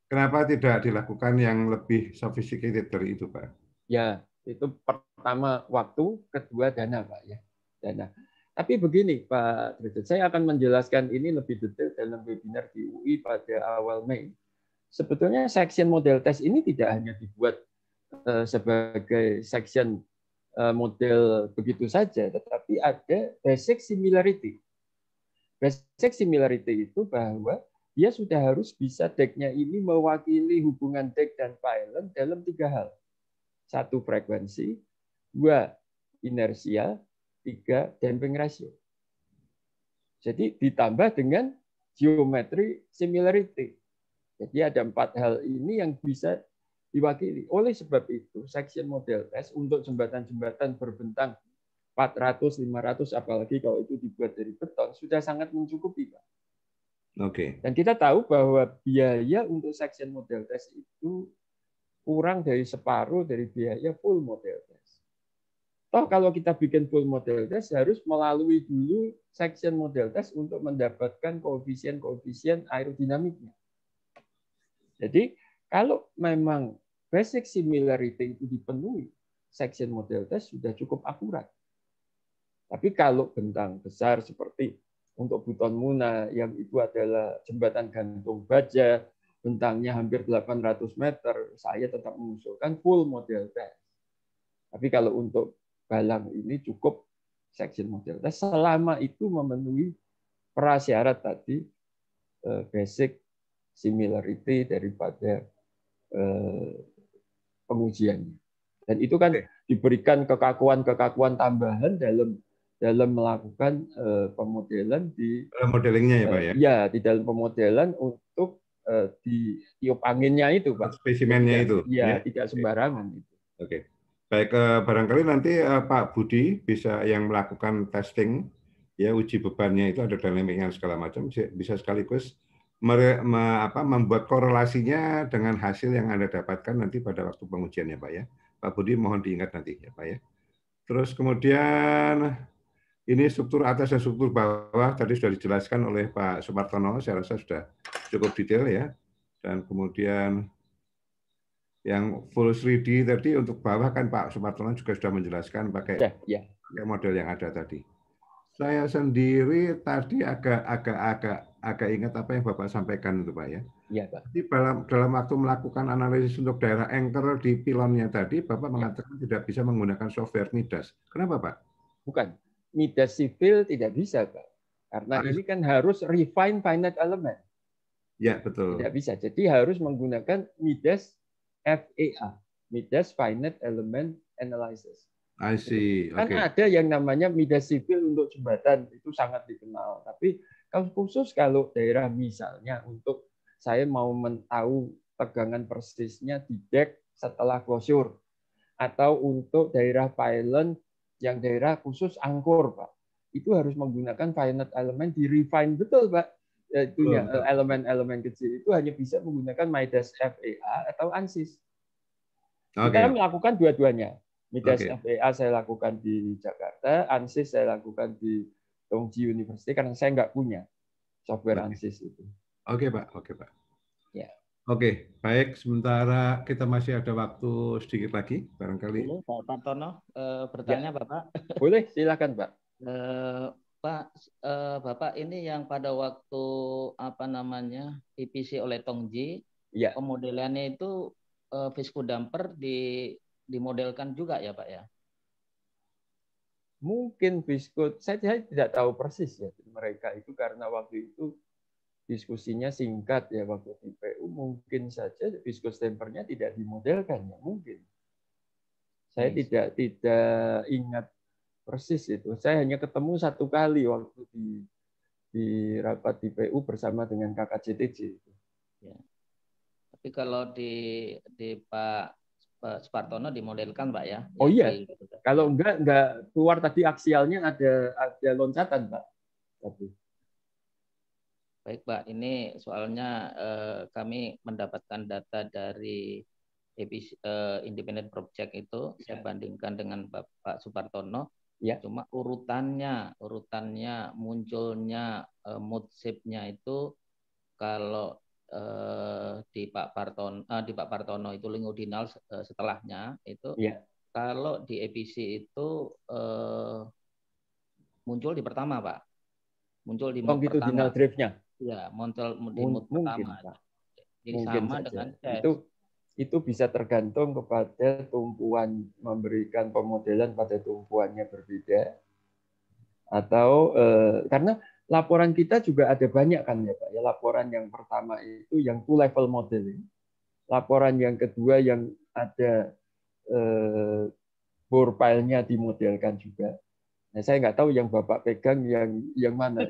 Kenapa tidak dilakukan yang lebih sophisticated dari itu Pak? Ya, itu pertama waktu, kedua dana Pak ya. Dana. Tapi begini Pak Derajat, saya akan menjelaskan ini lebih detail dalam webinar di UI pada awal Mei. Sebetulnya section model test ini tidak hanya dibuat sebagai section model begitu saja, tetapi ada basic similarity. Basic similarity itu bahwa dia sudah harus bisa deck-nya ini mewakili hubungan deck dan pylon dalam 3 hal. 1, frekuensi, 2, inersia, 3, damping ratio. Jadi ditambah dengan geometry similarity. Jadi ada 4 hal ini yang bisa diwakili. Oleh sebab itu, section model test untuk jembatan-jembatan berbentang 400, 500, apalagi kalau itu dibuat dari beton, sudah sangat mencukupi, Pak. Oke. Dan kita tahu bahwa biaya untuk section model test itu kurang dari separuh dari biaya full model test. Toh kalau kita bikin full model test harus melalui dulu section model test untuk mendapatkan koefisien-koefisien aerodinamiknya. Jadi kalau memang basic similarity itu dipenuhi, section model test sudah cukup akurat. Tapi kalau bentang besar seperti untuk Buton Muna yang itu adalah jembatan gantung baja, bentangnya hampir 800 meter, saya tetap mengusulkan full model test. Tapi kalau untuk Balang ini cukup section model test selama itu memenuhi prasyarat tadi basic similarity daripada pengujiannya. Dan itu kan diberikan kekakuan-kekakuan tambahan dalam melakukan pemodelan di modelingnya ya Pak ya? Ya, di dalam pemodelan untuk di tiup anginnya itu Pak. Spesimennya itu. Ya, tidak sembarangan itu. Oke. Baik, barangkali nanti Pak Budi bisa yang melakukan testing ya, uji bebannya itu ada dynamicnya segala macam, bisa sekaligus membuat korelasinya dengan hasil yang Anda dapatkan nanti pada waktu pengujiannya Pak ya. Pak Budi mohon diingat nanti ya Pak ya. Terus kemudian ini struktur atas dan struktur bawah tadi sudah dijelaskan oleh Pak Supartono, saya rasa sudah cukup detail ya. Dan kemudian yang full 3D tadi untuk bawah kan Pak Supartono juga sudah menjelaskan pakai model yang ada tadi. Saya sendiri tadi agak ingat apa yang Bapak sampaikan itu Pak ya. Iya Pak. Jadi dalam waktu melakukan analisis untuk daerah anchor di pilonnya tadi, Bapak mengatakan tidak bisa menggunakan software Midas. Kenapa Pak? Bukan. Midas Civil tidak bisa Pak. Karena ini kan harus refine finite element. Ya betul. Tidak bisa. Jadi harus menggunakan Midas FEA. Midas Finite Element Analysis. I see. Kan ada yang namanya Midas Civil untuk jembatan, itu sangat dikenal. Tapi khusus kalau daerah misalnya untuk saya mau tahu tegangan persisnya di deck setelah closure, atau untuk daerah pylon yang daerah khusus angkor, Pak. Itu harus menggunakan finite element di refine betul, Pak. Itunya elemen-elemen kecil itu hanya bisa menggunakan Midas FEA atau ANSYS. Kita melakukan dua-duanya. Midas FEA saya lakukan di Jakarta, ANSYS saya lakukan di Tongji University karena saya nggak punya software ANSYS itu. Oke Pak, oke Pak. Ya. Oke, baik. Sementara kita masih ada waktu sedikit lagi, barangkali. Boleh Pak Partono bertanya Bapak? Boleh, silakan Pak. Pak, Bapak ini yang pada waktu IPC oleh Tongji, pemodelannya itu visco damper dimodelkan juga ya Pak ya? Mungkin visco, saya tidak tahu persis ya mereka itu karena waktu itu diskusinya singkat ya waktu di PU, mungkin saja visco dampernya tidak dimodelkan ya mungkin. Saya tidak ingat persis itu. Saya hanya ketemu satu kali waktu di rapat di PU bersama dengan KKJTJ. Ya. Tapi kalau di Pak Supartono dimodelkan Pak ya? Oh iya. Kalau enggak keluar tadi aksialnya ada loncatan Pak. Tadi. Baik Pak, ini soalnya kami mendapatkan data dari Independent Project itu, saya bandingkan dengan Pak Supartono. Ya. Cuma urutannya munculnya mood shape-nya itu kalau di Pak Partono itu longitudinal setelahnya itu. Ya. Kalau di EPC itu muncul di pertama, Pak. Muncul di longitudinal drift-nya. Ya, muncul di mood pertama. Pak. Jadi mungkin sama saja. dengan CES. Itu bisa tergantung kepada tumpuan, memberikan pemodelan pada tumpuannya berbeda, atau karena laporan kita juga ada banyak kan ya Pak. Ya, laporan yang pertama itu yang two level modeling, laporan yang kedua yang ada bore file-nya dimodelkan juga. Nah, saya nggak tahu yang Bapak pegang yang mana.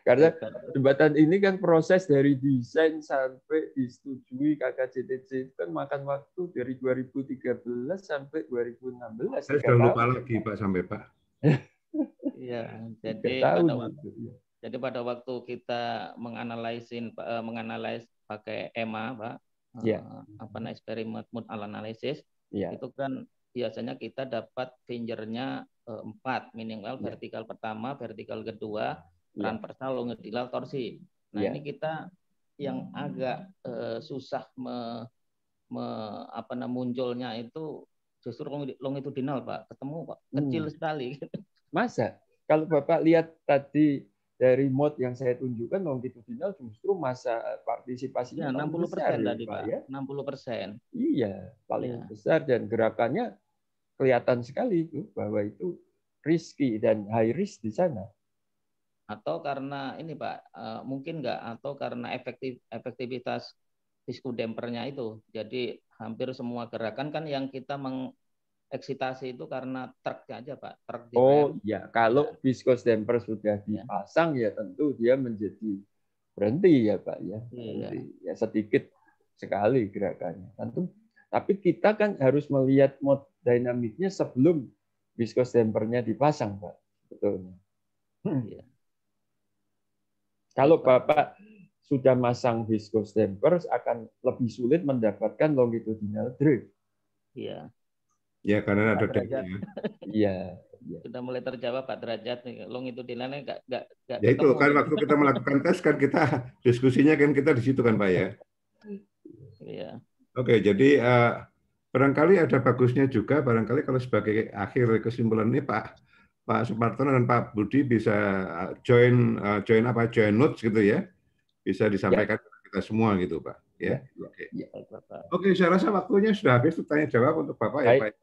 Karena jembatan ini kan proses dari desain sampai disetujui KKJTC kan makan waktu dari 2013 sampai 2016. Saya sudah lupa lagi Pak sampai Pak. Iya, jadi pada waktu kita menganalisis pakai EMA, Pak, eksperimen mood analysis, itu kan biasanya kita dapat fingernya 4 minimal, vertikal pertama, vertikal kedua, transversal, longitudinal, torsi. Nah ini kita yang agak susah munculnya itu justru longitudinal Pak, ketemu Pak, kecil sekali. Masa? Kalau Bapak lihat tadi dari mode yang saya tunjukkan longitudinal justru masa partisipasinya 60% besar, tadi Pak, Pak, ya? 60%. Iya, paling besar dan gerakannya kelihatan sekali itu bahwa itu risky dan high risk di sana. Atau karena ini Pak, mungkin nggak, atau karena efektivitas visco dampernya itu. Jadi hampir semua gerakan kan yang kita mengeksitasi itu karena truknya aja Pak. Truk di rem. Ya, kalau viscous damper sudah dipasang ya tentu dia menjadi berhenti ya Pak ya. Ya sedikit sekali gerakannya. Tentu. Tapi kita kan harus melihat mode dinamiknya sebelum viscous dampernya dipasang Pak. Betulnya. Ya. Kalau Bapak sudah masang viscous dampers akan lebih sulit mendapatkan longitudinal drift. Iya. Ya karena ada dampnya. Iya. Sudah mulai terjawab Pak Derajat nih. Longitudinalnya nggak. Ya itu kan waktu kita melakukan tes kan kita diskusinya kan kita di situ kan Pak ya. Iya. Oke, jadi barangkali ada bagusnya juga barangkali kalau sebagai akhir kesimpulan ini Pak Supartono dan Pak Budi bisa join notes gitu ya, bisa disampaikan ke kita semua gitu Pak. Ya. Oke, saya rasa waktunya sudah habis untuk tanya jawab untuk Bapak ya Pak.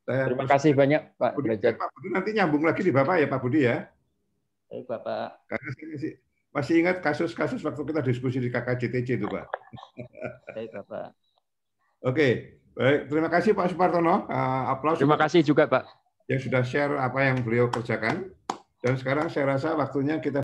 Terima kasih banyak Pak Derajat. Pak Budi nanti nyambung lagi di Bapak ya Pak Budi ya. Baik Bapak. Karena saya masih ingat kasus-kasus waktu kita diskusi di KKJTC itu Pak. Baik Bapak. Oke, baik. Terima kasih Pak Supartono. Aplaus. Terima kasih juga Pak. Yang sudah share apa yang beliau kerjakan. Dan sekarang saya rasa waktunya kita